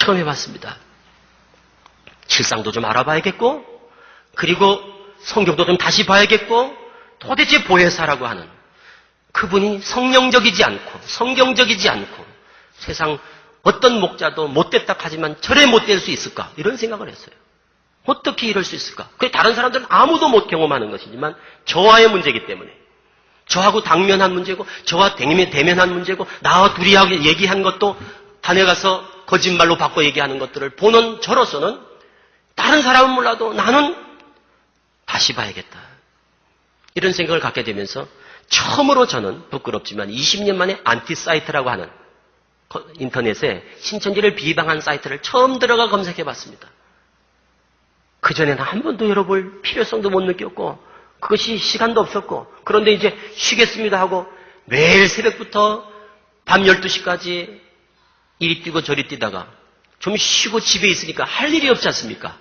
처음 해봤습니다. 실상도 좀 알아봐야겠고, 그리고 성경도 좀 다시 봐야겠고, 도대체 보혜사라고 하는 그분이 성령적이지 않고 성경적이지 않고 세상 어떤 목자도 못됐다 하지만 저래 못될 수 있을까? 이런 생각을 했어요. 어떻게 이럴 수 있을까? 그게 다른 사람들은 아무도 못 경험하는 것이지만 저와의 문제이기 때문에, 저하고 당면한 문제고 저와 대면한 문제고, 나와 둘이 얘기한 것도 단에 가서 거짓말로 바꿔 얘기하는 것들을 보는 저로서는 다른 사람은 몰라도 나는 다시 봐야겠다, 이런 생각을 갖게 되면서 처음으로 저는 부끄럽지만 20년 만에 안티사이트라고 하는 인터넷에 신천지를 비방한 사이트를 처음 들어가 검색해봤습니다. 그전에는 한 번도 열어볼 필요성도 못 느꼈고 그것이 시간도 없었고, 그런데 이제 쉬겠습니다 하고 매일 새벽부터 밤 12시까지 이리 뛰고 저리 뛰다가 좀 쉬고 집에 있으니까 할 일이 없지 않습니까?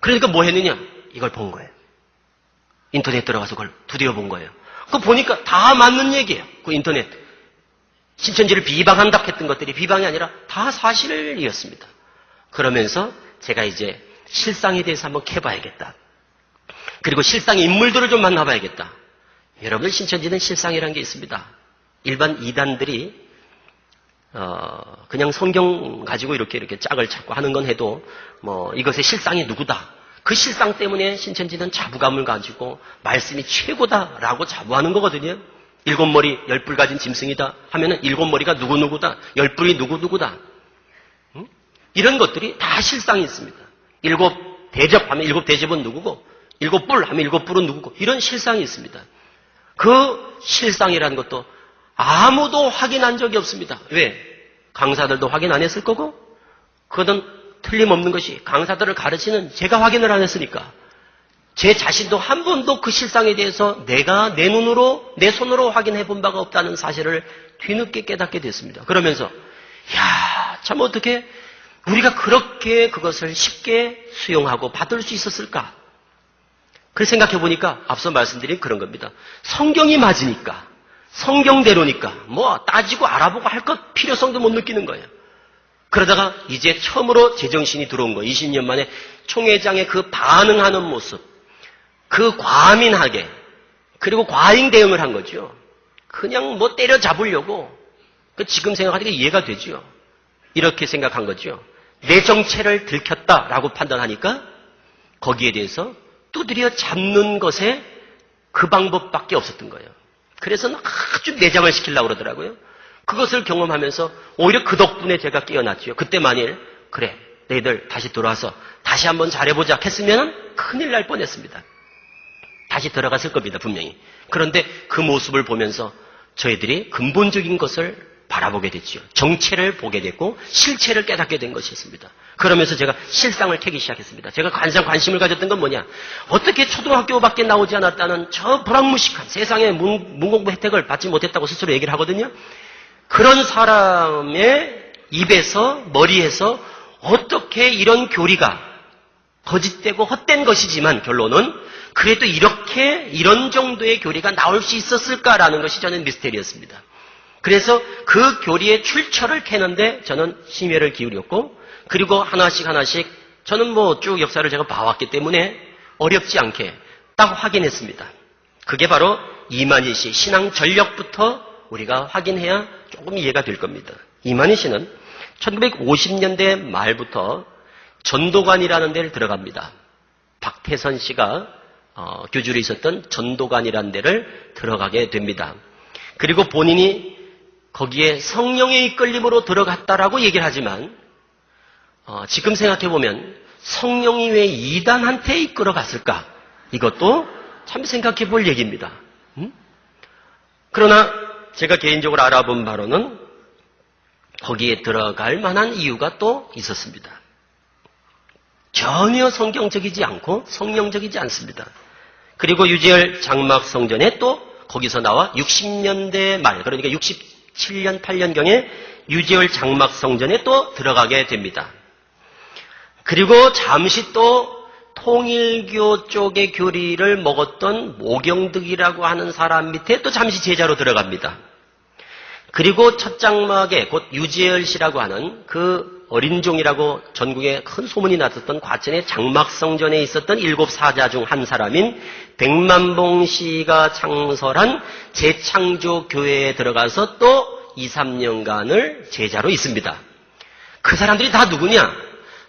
그러니까 뭐 했느냐? 이걸 본 거예요. 인터넷 들어가서 그걸 두드려 본 거예요. 그거 보니까 다 맞는 얘기예요. 그 인터넷. 신천지를 비방한다 했던 것들이 비방이 아니라 다 사실이었습니다. 그러면서 제가 이제 실상에 대해서 한번 캐봐야겠다. 그리고 실상의 인물들을 좀 만나봐야겠다. 여러분들, 신천지는 실상이라는 게 있습니다. 일반 이단들이 그냥 성경 가지고 이렇게 짝을 찾고 하는 건 해도 이것의 실상이 누구다, 그 실상 때문에 신천지는 자부감을 가지고 말씀이 최고다라고 자부하는 거거든요. 7머리 10뿔 가진 짐승이다 하면은 7머리가 누구누구다, 10뿔이 누구누구다, 이런 것들이 다 실상이 있습니다. 7대접 하면 7대접은 누구고, 7뿔 하면 7뿔은 누구고, 이런 실상이 있습니다. 그 실상이라는 것도 아무도 확인한 적이 없습니다. 왜? 강사들도 확인 안 했을 거고, 그거는 틀림없는 것이 강사들을 가르치는 제가 확인을 안 했으니까 제 자신도 한 번도 그 실상에 대해서 내가 내 눈으로, 내 손으로 확인해 본 바가 없다는 사실을 뒤늦게 깨닫게 됐습니다. 그러면서 참 어떻게 우리가 그렇게 그것을 쉽게 수용하고 받을 수 있었을까? 그걸 생각해 보니까 앞서 말씀드린 그런 겁니다. 성경이 맞으니까, 성경대로니까 따지고 알아보고 할 것 필요성도 못 느끼는 거예요. 그러다가 이제 처음으로 제정신이 들어온 거예요. 20년 만에 총회장의 그 반응하는 모습, 그 과민하게, 그리고 과잉 대응을 한 거죠. 그냥 때려잡으려고. 지금 생각하니까 이해가 되죠. 이렇게 생각한 거죠. 내 정체를 들켰다라고 판단하니까 거기에 대해서 두드려 잡는 것에 그 방법밖에 없었던 거예요. 그래서 아주 내장을 시키려고 그러더라고요. 그것을 경험하면서 오히려 그 덕분에 제가 깨어났죠. 그때 만일 그래, 너희들 다시 돌아와서 다시 한번 잘해보자 했으면 큰일 날 뻔했습니다. 다시 들어갔을 겁니다, 분명히. 그런데 그 모습을 보면서 저희들이 근본적인 것을 바라보게 됐죠. 정체를 보게 됐고 실체를 깨닫게 된 것이었습니다. 그러면서 제가 실상을 캐기 시작했습니다. 제가 가장 관심을 가졌던 건 뭐냐? 어떻게 초등학교밖에 나오지 않았다는 저 불황무식한 세상의 문공부 혜택을 받지 못했다고 스스로 얘기를 하거든요. 그런 사람의 입에서, 머리에서 어떻게 이런 교리가 거짓되고 헛된 것이지만 결론은 그래도 이런 정도의 교리가 나올 수 있었을까라는 것이 저는 미스테리였습니다. 그래서 그 교리의 출처를 캐는데 저는 심혈을 기울였고, 그리고 하나씩 저는 쭉 역사를 제가 봐왔기 때문에 어렵지 않게 딱 확인했습니다. 그게 바로 이만희 씨 신앙 전력부터 우리가 확인해야 조금 이해가 될 겁니다. 이만희 씨는 1950년대 말부터 전도관이라는 데를 들어갑니다. 박태선 씨가 교주로 있었던 전도관이라는 데를 들어가게 됩니다. 그리고 본인이 거기에 성령의 이끌림으로 들어갔다라고 얘기를 하지만 지금 생각해보면 성령이 왜 이단한테 이끌어갔을까? 이것도 참 생각해볼 얘기입니다. 그러나 제가 개인적으로 알아본 바로는 거기에 들어갈 만한 이유가 또 있었습니다. 전혀 성경적이지 않고 성령적이지 않습니다. 그리고 유재열 장막 성전에 또 거기서 나와 60년대 말, 그러니까 67년, 8년경에 유재열 장막 성전에 또 들어가게 됩니다. 그리고 잠시 또 통일교 쪽의 교리를 먹었던 모경득이라고 하는 사람 밑에 또 잠시 제자로 들어갑니다. 그리고 첫 장막에 곧 유재열 씨라고 하는 그 어린종이라고 전국에 큰 소문이 났었던 과천의 장막성전에 있었던 7사자 중 한 사람인 백만봉 씨가 창설한 재창조교회에 들어가서 또 2, 3년간을 제자로 있습니다. 그 사람들이 다 누구냐?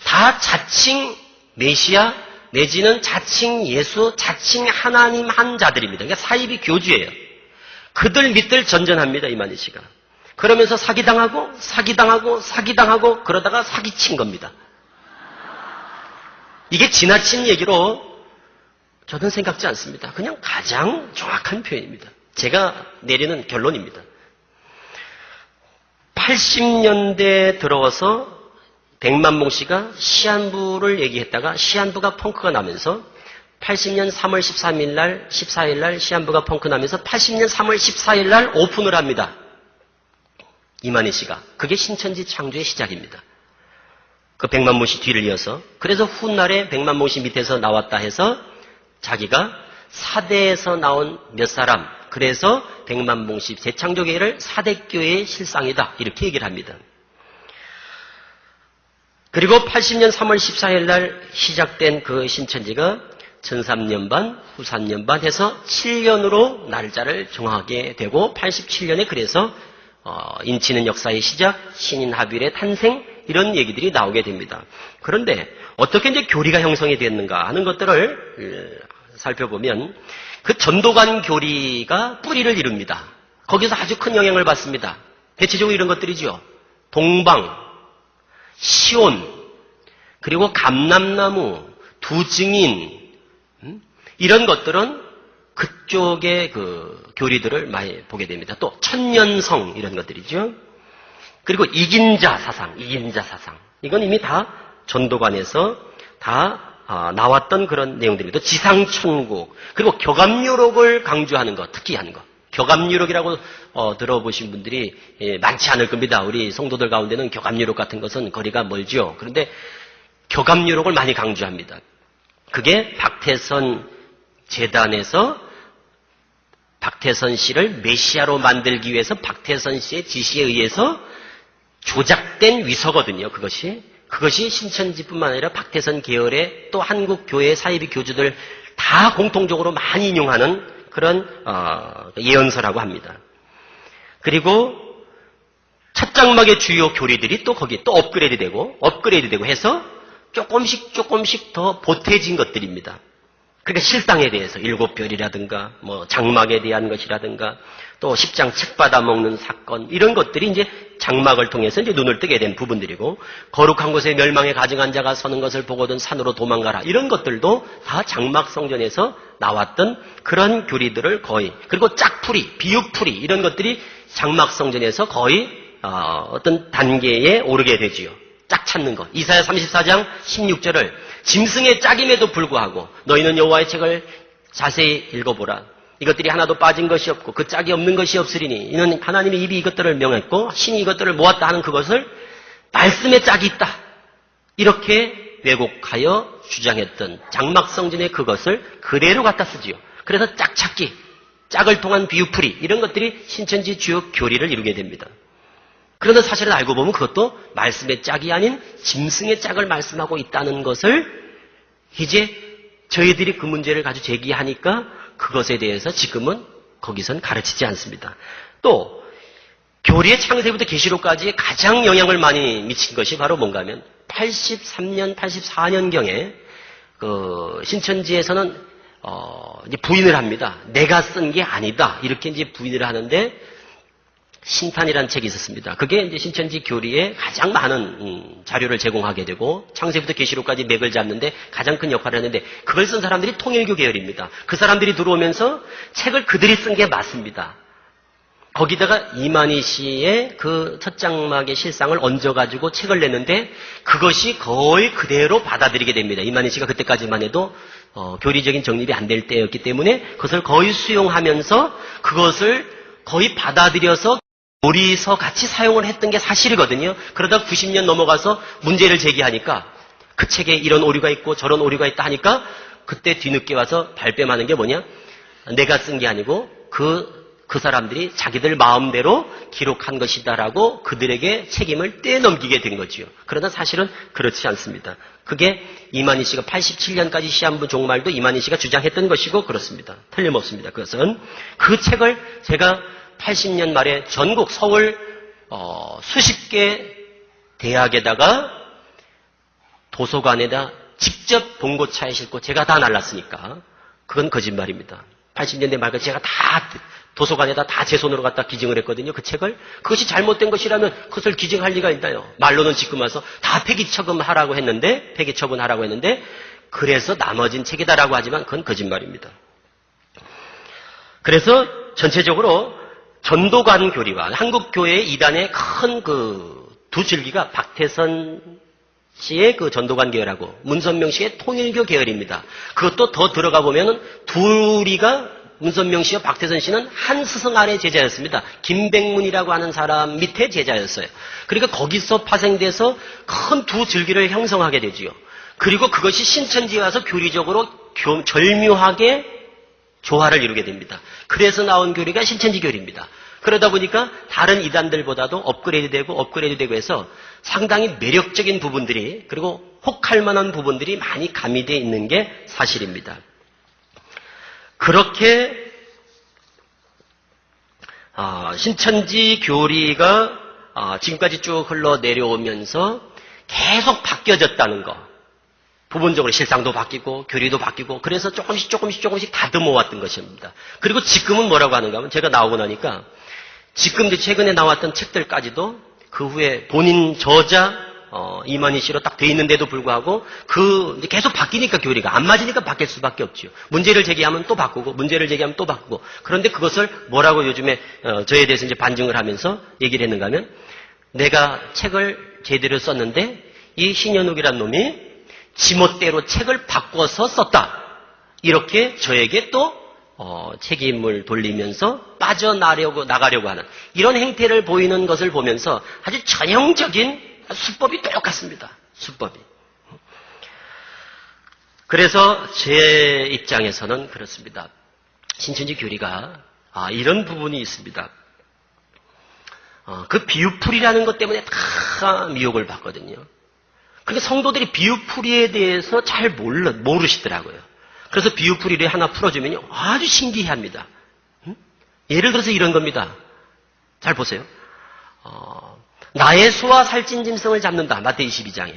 다 자칭 메시아 내지는 자칭 예수, 자칭 하나님 한 자들입니다. 그러니까 사이비 교주예요. 그들 밑들 전전합니다. 이만희 씨가. 그러면서 사기당하고 그러다가 사기친 겁니다. 이게 지나친 얘기로 저는 생각지 않습니다. 그냥 가장 정확한 표현입니다. 제가 내리는 결론입니다. 80년대 들어와서 백만봉 씨가 시한부를 얘기했다가 시한부가 펑크가 나면서 80년 3월 13일 날, 14일 날 시한부가 펑크 나면서 80년 3월 14일 날 오픈을 합니다. 이만희 씨가. 그게 신천지 창조의 시작입니다. 그 백만봉 씨 뒤를 이어서. 그래서 훗날에 백만봉 씨 밑에서 나왔다 해서 자기가 사대에서 나온 몇 사람, 그래서 백만봉 씨 재창조교회를 사대교회의 실상이다. 이렇게 얘기를 합니다. 그리고 80년 3월 14일 날 시작된 그 신천지가 전 3년 반, 후 3년 반 해서 7년으로 날짜를 정하게 되고 87년에 그래서 인치는 역사의 시작, 신인 합일의 탄생 이런 얘기들이 나오게 됩니다. 그런데 어떻게 이제 교리가 형성이 됐는가 하는 것들을 살펴보면 그 전도관 교리가 뿌리를 이룹니다. 거기서 아주 큰 영향을 받습니다. 대체적으로 이런 것들이죠. 동방, 시온, 그리고 감람나무, 두증인 이런 것들은 그쪽의 그 교리들을 많이 보게 됩니다. 또 천년성 이런 것들이죠. 그리고 이긴자 사상. 이건 이미 다 전도관에서 다 나왔던 그런 내용들입니다. 지상천국, 그리고 교감유록을 강조하는 것, 특히 하는 것. 교감유록이라고 들어보신 분들이 많지 않을 겁니다. 우리 성도들 가운데는 교감유록 같은 것은 거리가 멀죠. 그런데 교감유록을 많이 강조합니다. 그게 박태선 재단에서 박태선 씨를 메시아로 만들기 위해서 박태선 씨의 지시에 의해서 조작된 위서거든요. 그것이 신천지뿐만 아니라 박태선 계열의 또 한국 교회 사이비 교주들 다 공통적으로 많이 인용하는 그런 예언서라고 합니다. 그리고 첫 장막의 주요 교리들이 또 거기 또 업그레이드되고 해서 조금씩 더 보태진 것들입니다. 그러니까 실상에 대해서 7별이라든가 뭐 장막에 대한 것이라든가 또 10장 책 받아먹는 사건 이런 것들이 이제 장막을 통해서 이제 눈을 뜨게 된 부분들이고 거룩한 곳에 멸망에 가증한 자가 서는 것을 보거든 산으로 도망가라 이런 것들도 다 장막 성전에서 나왔던 그런 교리들을 거의 그리고 짝풀이, 비읍풀이 이런 것들이 장막 성전에서 거의 어떤 단계에 오르게 되지요. 짝 찾는 것. 이사야 34장 16절을 짐승의 짝임에도 불구하고 너희는 여호와의 책을 자세히 읽어보라. 이것들이 하나도 빠진 것이 없고 그 짝이 없는 것이 없으리니 이는 하나님의 입이 이것들을 명했고 신이 이것들을 모았다 하는 그것을 말씀의 짝이 있다. 이렇게 왜곡하여 주장했던 장막성전의 그것을 그대로 갖다 쓰지요. 그래서 짝찾기, 짝을 통한 비유풀이 이런 것들이 신천지 주요 교리를 이루게 됩니다. 그런데 사실은 알고 보면 그것도 말씀의 짝이 아닌 짐승의 짝을 말씀하고 있다는 것을 이제 저희들이 그 문제를 가지고 제기하니까 그것에 대해서 지금은 거기선 가르치지 않습니다. 또 교리의 창세부터 계시록까지 가장 영향을 많이 미친 것이 바로 뭔가 하면 83년, 84년경에 그 신천지에서는 이제 부인을 합니다. 내가 쓴 게 아니다. 이렇게 이제 부인을 하는데 신탄이라는 책이 있었습니다. 그게 이제 신천지 교리에 가장 많은 자료를 제공하게 되고 창세부터 계시록까지 맥을 잡는데 가장 큰 역할을 했는데 그걸 쓴 사람들이 통일교 계열입니다. 그 사람들이 들어오면서 책을 그들이 쓴 게 맞습니다. 거기다가 이만희 씨의 그 첫 장막의 실상을 얹어가지고 책을 냈는데 그것이 거의 그대로 받아들이게 됩니다. 이만희 씨가 그때까지만 해도 교리적인 정립이 안 될 때였기 때문에 그것을 거의 수용하면서 그것을 거의 받아들여서 교리서 같이 사용을 했던 게 사실이거든요. 그러다 90년 넘어가서 문제를 제기하니까 그 책에 이런 오류가 있고 저런 오류가 있다 하니까 그때 뒤늦게 와서 발뺌하는 게 뭐냐? 내가 쓴 게 아니고 그 그 사람들이 자기들 마음대로 기록한 것이다라고 그들에게 책임을 떼넘기게 된 거지요. 그러나 사실은 그렇지 않습니다. 그게 이만희 씨가 87년까지 시한부 종말도 이만희 씨가 주장했던 것이고 그렇습니다. 틀림없습니다. 그것은 그 책을 제가 80년 말에 전국 서울 수십 개 대학에다가 도서관에다 직접 봉고차에 싣고 제가 다 날랐으니까 그건 거짓말입니다. 80년대 말까지 제가 다 도서관에다 다 제 손으로 갖다 기증을 했거든요. 그 책을. 그것이 잘못된 것이라면 그것을 기증할 리가 있나요? 말로는 지금 와서 다 폐기처분하라고 했는데 그래서 나머진 책이다라고 하지만 그건 거짓말입니다. 그래서 전체적으로 전도관 교리와 한국교회의 이단의 큰 두 줄기가 박태선 씨의 그 전도관 계열하고 문선명 씨의 통일교 계열입니다. 그것도 더 들어가 보면은 둘이가 문선명 씨와 박태선 씨는 한 스승 아래 제자였습니다. 김백문이라고 하는 사람 밑에 제자였어요. 그러니까 거기서 파생돼서 큰 두 줄기를 형성하게 되지요. 그리고 그것이 신천지에 와서 교리적으로 절묘하게 조화를 이루게 됩니다. 그래서 나온 교리가 신천지 교리입니다. 그러다 보니까 다른 이단들보다도 업그레이드되고 해서 상당히 매력적인 부분들이 그리고 혹할 만한 부분들이 많이 가미되어 있는 게 사실입니다. 그렇게 신천지 교리가 지금까지 쭉 흘러내려오면서 계속 바뀌어졌다는 거. 부분적으로 실상도 바뀌고 교리도 바뀌고 그래서 조금씩 다듬어 왔던 것입니다. 그리고 지금은 뭐라고 하는가 하면 제가 나오고 나니까 지금 최근에 나왔던 책들까지도 그 후에 본인 저자 이만희 씨로 딱 돼 있는데도 불구하고 계속 바뀌니까 교리가 안 맞으니까 바뀔 수밖에 없지요. 문제를 제기하면 또 바꾸고 문제를 제기하면 또 바꾸고 그런데 그것을 뭐라고 요즘에 저에 대해서 이제 반증을 하면서 얘기를 했는가 하면 내가 책을 제대로 썼는데 이 신현욱이란 놈이 지멋대로 책을 바꿔서 썼다. 이렇게 저에게 또 책임을 돌리면서 빠져나가려고 하는 이런 행태를 보이는 것을 보면서 아주 전형적인 수법이 똑같습니다. 수법이. 그래서 제 입장에서는 그렇습니다. 신천지 교리가 이런 부분이 있습니다. 그 비유풀이라는 것 때문에 다 미혹을 받거든요. 그러니까 성도들이 비유풀이에 대해서 잘 모르시더라고요. 그래서 비유풀이를 하나 풀어주면요. 아주 신기해합니다. 예를 들어서 이런 겁니다. 잘 보세요. 나의 소와 살찐 짐승을 잡는다. 마태 22장에.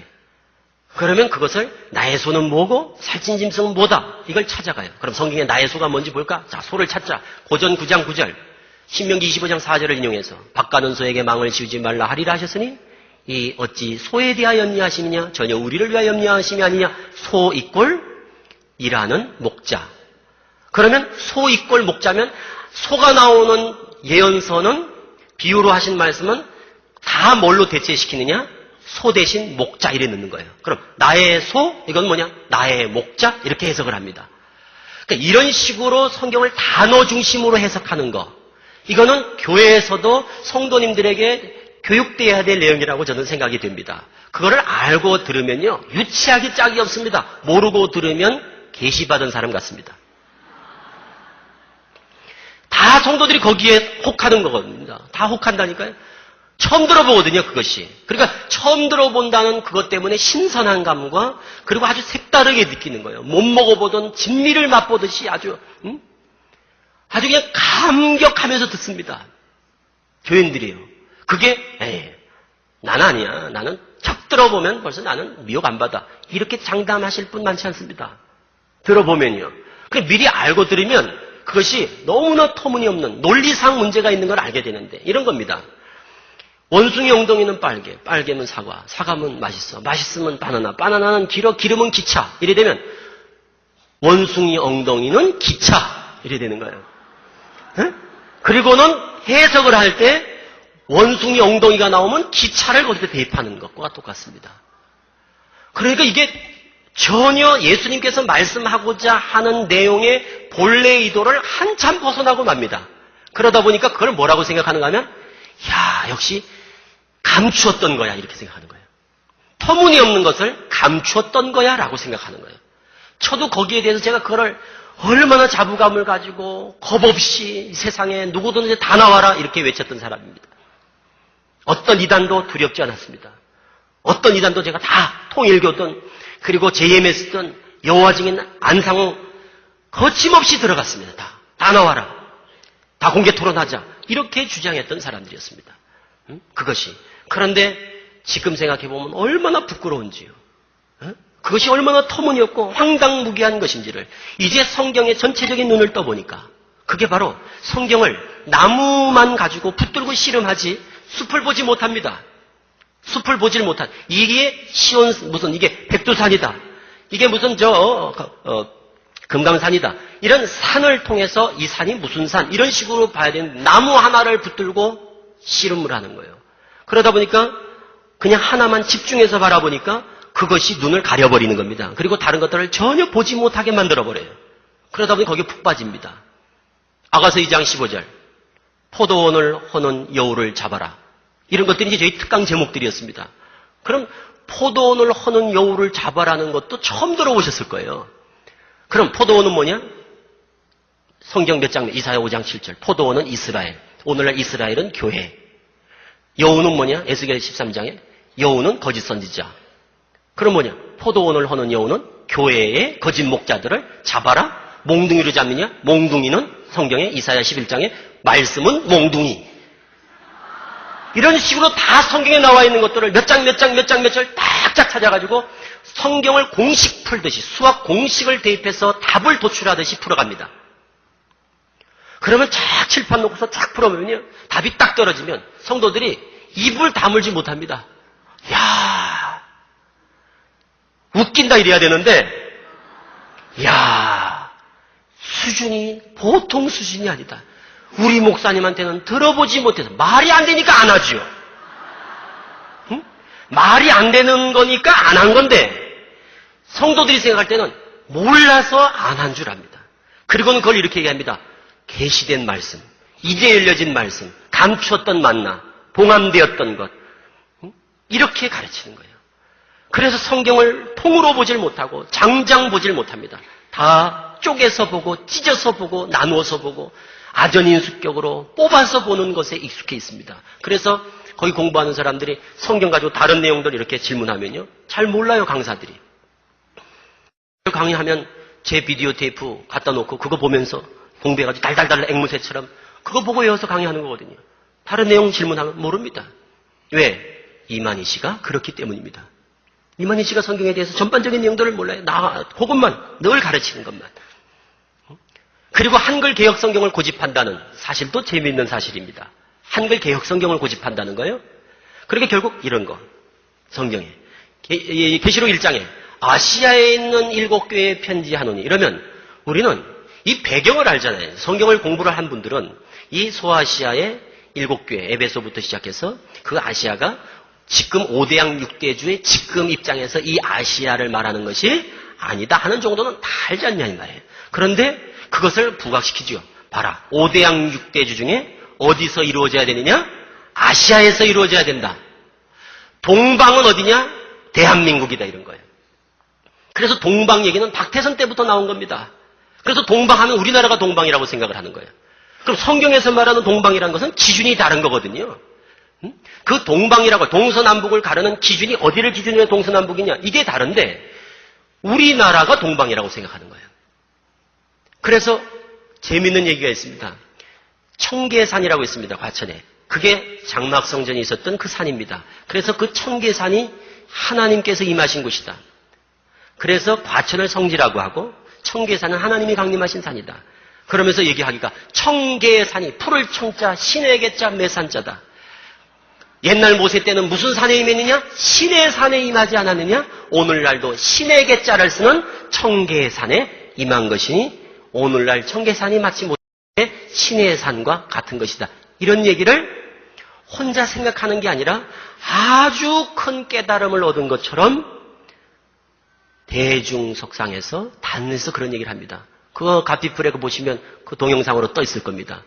그러면 그것을 나의 소는 뭐고 살찐 짐승은 뭐다. 이걸 찾아가요. 그럼 성경에 나의 소가 뭔지 볼까? 자, 소를 찾자. 고전 9장 9절. 신명기 25장 4절을 인용해서 밭가는 소에게 망을 씌우지 말라 하리라 하셨으니 이 어찌 소에 대하여 염려하심이냐? 전혀 우리를 위하여 염려하심이 아니냐? 소 이꼴 일하는 목자. 그러면 소 이꼴 목자면 소가 나오는 예언서는 비유로 하신 말씀은 다 뭘로 대체시키느냐? 소 대신 목자 이래 넣는 거예요. 그럼 나의 소 이건 뭐냐? 나의 목자 이렇게 해석을 합니다. 그러니까 이런 식으로 성경을 단어 중심으로 해석하는 거. 이거는 교회에서도 성도님들에게 교육돼야 될 내용이라고 저는 생각이 됩니다. 그거를 알고 들으면요. 유치하기 짝이 없습니다. 모르고 들으면 계시받은 사람 같습니다. 다 성도들이 거기에 혹하는 거거든요. 다 혹한다니까요. 처음 들어보거든요, 그것이. 그러니까 처음 들어본다는 그것 때문에 신선한 감과 그리고 아주 색다르게 느끼는 거예요. 못 먹어보던 진미를 맛보듯이 아주 그냥 감격하면서 듣습니다. 교인들이요. 그게 나는 아니야. 나는 척 들어보면 벌써 나는 미혹 안 받아. 이렇게 장담하실 분 많지 않습니다. 들어보면요. 미리 알고 들으면 그것이 너무나 터무니없는 논리상 문제가 있는 걸 알게 되는데 이런 겁니다. 원숭이 엉덩이는 빨개, 빨개면 사과, 사과면 맛있어, 맛있으면 바나나, 바나나는 길어, 기름은 기차 이래 되면 원숭이 엉덩이는 기차 이래 되는 거예요. 에? 그리고는 해석을 할 때 원숭이 엉덩이가 나오면 기차를 거기다 대입하는 것과 똑같습니다. 그러니까 이게 전혀 예수님께서 말씀하고자 하는 내용의 본래 의도를 한참 벗어나고 맙니다. 그러다 보니까 그걸 뭐라고 생각하는가 하면 야 역시 감추었던 거야 이렇게 생각하는 거예요. 터무니없는 것을 감추었던 거야 라고 생각하는 거예요. 저도 거기에 대해서 제가 그거를 얼마나 자부감을 가지고 겁 없이 세상에 누구든지 다 나와라 이렇게 외쳤던 사람입니다. 어떤 이단도 두렵지 않았습니다. 어떤 이단도 제가 다 통일교든 그리고 JMS든 여호와 증인 안상홍 거침없이 들어갔습니다. 다 나와라. 다 공개 토론하자. 이렇게 주장했던 사람들이었습니다. 그것이. 그런데 지금 생각해보면 얼마나 부끄러운지요. 그것이 얼마나 터무니없고 황당무계한 것인지를 이제 성경의 전체적인 눈을 떠보니까 그게 바로 성경을 나무만 가지고 붙들고 씨름하지 숲을 보지 못합니다. 숲을 보질 못한. 이게 이게 백두산이다. 이게 무슨 금강산이다. 이런 산을 통해서 이 산이 무슨 산 이런 식으로 봐야 되는 나무 하나를 붙들고 씨름을 하는 거예요. 그러다 보니까 그냥 하나만 집중해서 바라보니까 그것이 눈을 가려버리는 겁니다. 그리고 다른 것들을 전혀 보지 못하게 만들어버려요. 그러다 보니 거기에 푹 빠집니다. 아가서 2장 15절 포도원을 허는 여우를 잡아라. 이런 것들이 이제 저희 특강 제목들이었습니다. 그럼 포도원을 허는 여우를 잡아라는 것도 처음 들어보셨을 거예요. 그럼 포도원은 뭐냐? 성경 몇 장면? 이사야 5장 7절. 포도원은 이스라엘. 오늘날 이스라엘은 교회. 여우는 뭐냐? 에스겔 13장에 여우는 거짓 선지자. 그럼 뭐냐? 포도원을 허는 여우는 교회의 거짓 목자들을 잡아라. 몽둥이로 잡느냐? 몽둥이는 성경에 이사야 11장에 말씀은 몽둥이. 이런 식으로 다 성경에 나와 있는 것들을 몇 장 딱딱 찾아가지고 성경을 공식 풀듯이 수학 공식을 대입해서 답을 도출하듯이 풀어갑니다. 그러면 쫙 칠판 놓고서 쫙 풀어보면요. 답이 딱 떨어지면 성도들이 입을 다물지 못합니다. 야 웃긴다 이래야 되는데 야 수준이 보통 수준이 아니다. 우리 목사님한테는 들어보지 못해서 말이 안 되니까 안 하지요. 응? 말이 안 되는 거니까 안 한 건데 성도들이 생각할 때는 몰라서 안 한 줄 압니다. 그리고는 그걸 이렇게 얘기합니다. 계시된 말씀, 이제 열려진 말씀, 감추었던 만나, 봉함되었던 것 이렇게 가르치는 거예요. 그래서 성경을 통으로 보질 못하고 장장 보질 못합니다. 다 쪼개서 보고 찢어서 보고 나누어서 보고 아전인수격으로 뽑아서 보는 것에 익숙해 있습니다. 그래서 거기 공부하는 사람들이 성경 가지고 다른 내용들 이렇게 질문하면요. 잘 몰라요, 강사들이. 강의하면 제 비디오 테이프 갖다 놓고 그거 보면서 공부해가지고 달달달 앵무새처럼 그거 보고 외워서 강의하는 거거든요. 다른 내용 질문하면 모릅니다. 왜? 이만희 씨가 그렇기 때문입니다. 이만희 씨가 성경에 대해서 전반적인 내용들을 몰라요. 그것만 늘 가르치는 것만. 그리고 한글 개혁 성경을 고집한다는 사실도 재미있는 사실입니다. 한글 개혁 성경을 고집한다는 거예요. 그러니까 결국 이런 거. 성경에. 계시록 1장에 아시아에 있는 7교회에 편지하노니 이러면 우리는 이 배경을 알잖아요. 성경을 공부를 한 분들은 이 소아시아의 7교회, 에베소부터 시작해서 그 아시아가 지금 5대양 6대주의 지금 입장에서 이 아시아를 말하는 것이 아니다 하는 정도는 다 알지 않냐 이 말이에요. 그런데 그것을 부각시키죠. 봐라. 5대양 6대주 중에 어디서 이루어져야 되느냐? 아시아에서 이루어져야 된다. 동방은 어디냐? 대한민국이다 이런 거예요. 그래서 동방 얘기는 박태선 때부터 나온 겁니다. 그래서 동방하면 우리나라가 동방이라고 생각을 하는 거예요. 그럼 성경에서 말하는 동방이라는 것은 기준이 다른 거거든요. 그 동방이라고 동서남북을 가르는 기준이 어디를 기준으로 동서남북이냐? 이게 다른데 우리나라가 동방이라고 생각하는 거예요. 그래서 재미있는 얘기가 있습니다. 청계산이라고 있습니다. 과천에. 그게 장막성전이 있었던 그 산입니다. 그래서 그 청계산이 하나님께서 임하신 곳이다. 그래서 과천을 성지라고 하고 청계산은 하나님이 강림하신 산이다. 그러면서 얘기하기가 청계산이 풀을 청자 신의 계자 매산자다. 옛날 모세 때는 무슨 산에 임했느냐? 신의 산에 임하지 않았느냐? 오늘날도 신의 계자를 쓰는 청계산에 임한 것이니 오늘날 청계산이 마치 못해 신의 산과 같은 것이다. 이런 얘기를 혼자 생각하는 게 아니라 아주 큰 깨달음을 얻은 것처럼 대중석상에서 단에서 그런 얘기를 합니다. 그거 가피플에 보시면 그 동영상으로 떠 있을 겁니다.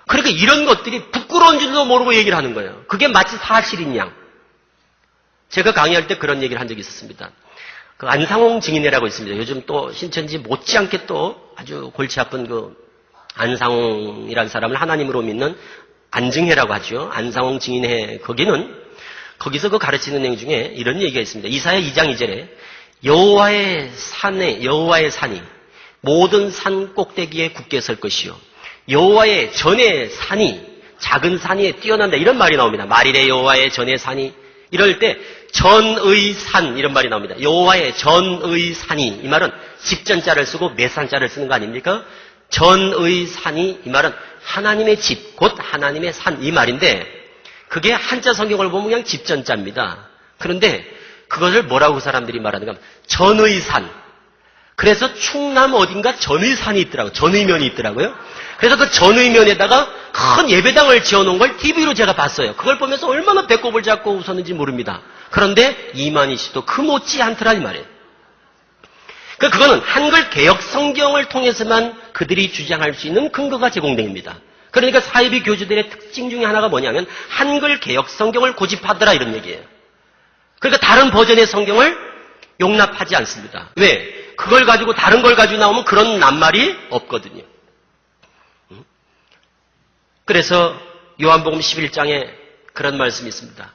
그러니까 이런 것들이 부끄러운 줄도 모르고 얘기를 하는 거예요. 그게 마치 사실인 양. 제가 강의할 때 그런 얘기를 한 적이 있었습니다. 그 안상홍 증인회라고 있습니다. 요즘 또 신천지 못지않게 또 아주 골치 아픈 그 안상홍이라는 사람을 하나님으로 믿는 안증회라고 하죠. 안상홍 증인회 거기서 그 가르치는 내용 중에 이런 얘기가 있습니다. 이사야 2장 2절에 여호와의 산이 모든 산 꼭대기에 굳게 설 것이요 여호와의 전의 산이 작은 산위에 뛰어난다 이런 말이 나옵니다. 말이래 여호와의 전의 산이 이럴 때 전의 산 이런 말이 나옵니다. 여호와의 전의 산이 이 말은 집전자를 쓰고 매산자를 쓰는 거 아닙니까? 전의 산이 이 말은 하나님의 집, 곧 하나님의 산 이 말인데 그게 한자 성경을 보면 그냥 집전자입니다. 그런데 그것을 뭐라고 사람들이 말하는가 하면 전의 산. 그래서 충남 어딘가 전의 산이 있더라고요. 전의면이 있더라고요. 그래서 그 전의면에다가 큰 예배당을 지어놓은 걸 TV로 제가 봤어요. 그걸 보면서 얼마나 배꼽을 잡고 웃었는지 모릅니다. 그런데 이만희 씨도 그 못지 않더라 이 말이에요. 그거는 한글 개역 성경을 통해서만 그들이 주장할 수 있는 근거가 제공됩니다. 그러니까 사이비 교주들의 특징 중에 하나가 뭐냐면 한글 개역 성경을 고집하더라 이런 얘기예요. 그러니까 다른 버전의 성경을 용납하지 않습니다. 왜? 그걸 가지고 다른 걸 가지고 나오면 그런 낱말이 없거든요. 그래서 요한복음 11장에 그런 말씀이 있습니다.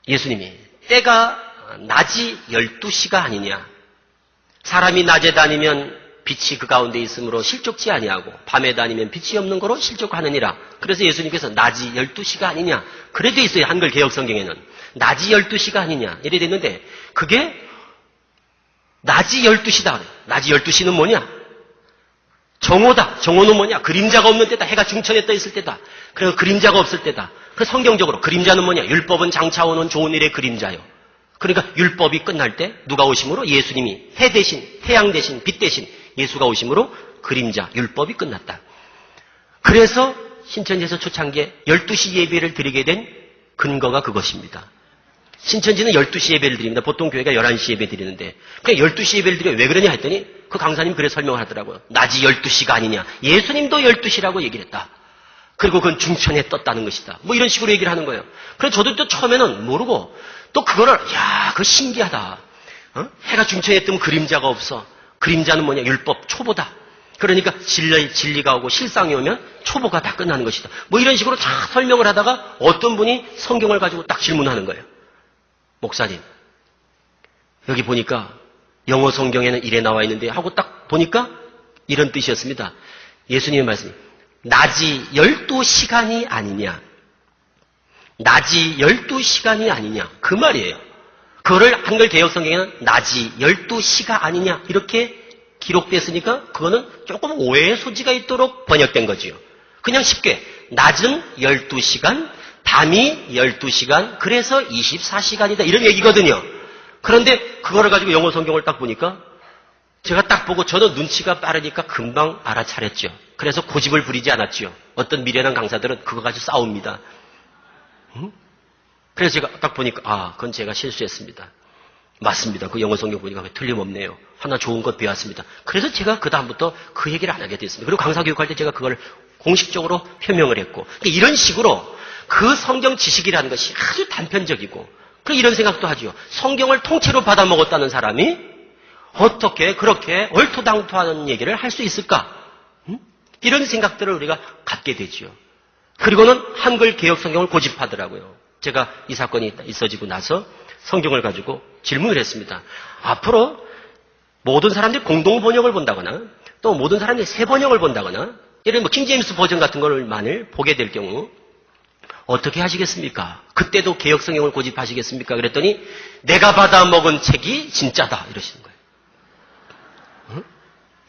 예수님이 때가 낮이 12시가 아니냐. 사람이 낮에 다니면 빛이 그 가운데 있으므로 실족지 아니하고 밤에 다니면 빛이 없는 거로 실족하느니라. 그래서 예수님께서 낮이 12시가 아니냐. 그래 돼 있어요. 한글 개역 성경에는. 낮이 12시가 아니냐. 이래 됐는데 그게 낮이 12시다. 낮이 12시는 뭐냐? 정오다. 정오는 뭐냐? 그림자가 없는 때다. 해가 중천에 떠 있을 때다. 그래서 그림자가 없을 때다. 그 성경적으로 그림자는 뭐냐? 율법은 장차 오는 좋은 일의 그림자요. 그러니까 율법이 끝날 때 누가 오심으로? 예수님이 해 대신, 태양 대신, 빛 대신 예수가 오심으로 그림자, 율법이 끝났다. 그래서 신천지에서 초창기에 12시 예배를 드리게 된 근거가 그것입니다. 신천지는 12시 예배를 드립니다. 보통 교회가 11시 예배 드리는데 그냥 12시 예배를 드려 왜 그러냐 했더니 그 강사님 그래 설명을 하더라고요. 낮이 12시가 아니냐. 예수님도 12시라고 얘기를 했다. 그리고 그건 중천에 떴다는 것이다. 뭐 이런 식으로 얘기를 하는 거예요. 그래서 저도 또 처음에는 모르고 또 그거를 그거 신기하다. 해가 중천에 뜨면 그림자가 없어. 그림자는 뭐냐? 율법, 초보다. 그러니까 진리가 오고 실상이 오면 초보가 다 끝나는 것이다. 뭐 이런 식으로 다 설명을 하다가 어떤 분이 성경을 가지고 딱 질문하는 거예요. 목사님, 여기 보니까 영어 성경에는 이래 나와 있는데 하고 딱 보니까 이런 뜻이었습니다. 예수님의 말씀이 낮이 12시간이 아니냐. 낮이 12시간이 아니냐. 그 말이에요. 그거를 한글 개역 성경에는 낮이 12시가 아니냐 이렇게 기록됐으니까 그거는 조금 오해의 소지가 있도록 번역된 거지요. 그냥 쉽게 낮은 12시간, 밤이 12시간, 그래서 24시간이다 이런 얘기거든요. 그런데 그거를 가지고 영어 성경을 딱 보니까 제가 딱 보고 저도 눈치가 빠르니까 금방 알아차렸죠. 그래서 고집을 부리지 않았죠. 어떤 미련한 강사들은 그거 가지고 싸웁니다. 그래서 제가 딱 보니까 그건 제가 실수했습니다. 맞습니다. 그 영어 성경 보니까 틀림없네요. 하나 좋은 것 배웠습니다. 그래서 제가 그 다음부터 그 얘기를 안 하게 됐습니다. 그리고 강사 교육할 때 제가 그걸 공식적으로 표명을 했고 이런 식으로 그 성경 지식이라는 것이 아주 단편적이고 이런 생각도 하죠. 성경을 통째로 받아먹었다는 사람이 어떻게 그렇게 얼토당토하는 얘기를 할 수 있을까? 이런 생각들을 우리가 갖게 되죠. 그리고는 한글 개역 성경을 고집하더라고요. 제가 이 사건이 있어지고 나서 성경을 가지고 질문을 했습니다. 앞으로 모든 사람들이 공동 번역을 본다거나 또 모든 사람들이 새 번역을 본다거나 이런 킹제임스 버전 같은 걸 만일 보게 될 경우 어떻게 하시겠습니까? 그때도 개역 성경을 고집하시겠습니까? 그랬더니 내가 받아먹은 책이 진짜다 이러시는 거예요.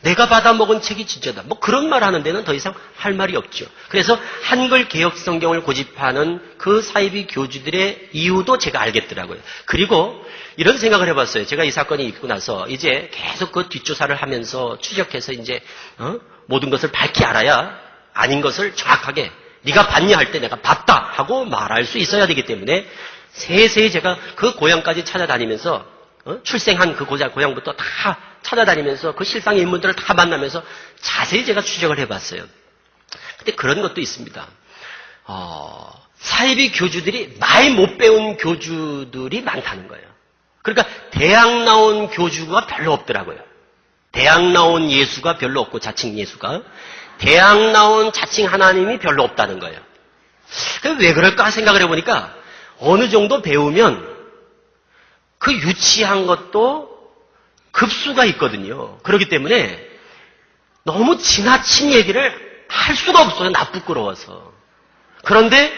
내가 받아먹은 책이 진짜다. 뭐 그런 말 하는 데는 더 이상 할 말이 없죠. 그래서 한글 개역 성경을 고집하는 그 사이비 교주들의 이유도 제가 알겠더라고요. 그리고 이런 생각을 해봤어요. 제가 이 사건이 있고 나서 이제 계속 그 뒷조사를 하면서 추적해서 이제 모든 것을 밝히 알아야 아닌 것을 정확하게 네가 봤냐 할 때 내가 봤다 하고 말할 수 있어야 되기 때문에 세세히 제가 그 고향까지 찾아다니면서 출생한 그 고향부터 다 찾아다니면서 그 실상의 인물들을 다 만나면서 자세히 제가 추적을 해봤어요. 근데 그런 것도 있습니다. 사이비 교주들이 많이 못 배운 교주들이 많다는 거예요. 그러니까 대학 나온 교주가 별로 없더라고요. 대학 나온 예수가 별로 없고, 자칭 예수가. 대학 나온 자칭 하나님이 별로 없다는 거예요. 왜 그럴까 생각을 해보니까 어느 정도 배우면 그 유치한 것도 급수가 있거든요. 그렇기 때문에 너무 지나친 얘기를 할 수가 없어요. 나 부끄러워서. 그런데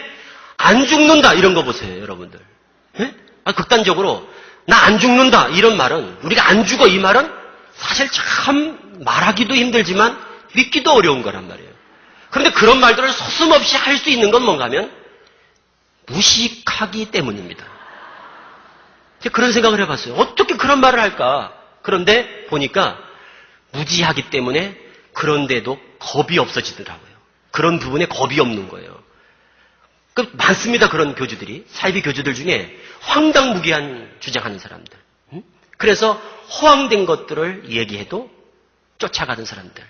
안 죽는다 이런 거 보세요, 여러분들. 예? 극단적으로 나 안 죽는다 이런 말은, 우리가 안 죽어 이 말은 사실 참 말하기도 힘들지만 믿기도 어려운 거란 말이에요. 그런데 그런 말들을 서슴없이 할 수 있는 건 뭔가 하면 무식하기 때문입니다. 그런 생각을 해봤어요. 어떻게 그런 말을 할까? 그런데 보니까 무지하기 때문에 그런데도 겁이 없어지더라고요. 그런 부분에 겁이 없는 거예요. 많습니다. 그런 교주들이. 사이비 교주들 중에 황당무계한 주장하는 사람들. 그래서 허황된 것들을 얘기해도 쫓아가는 사람들.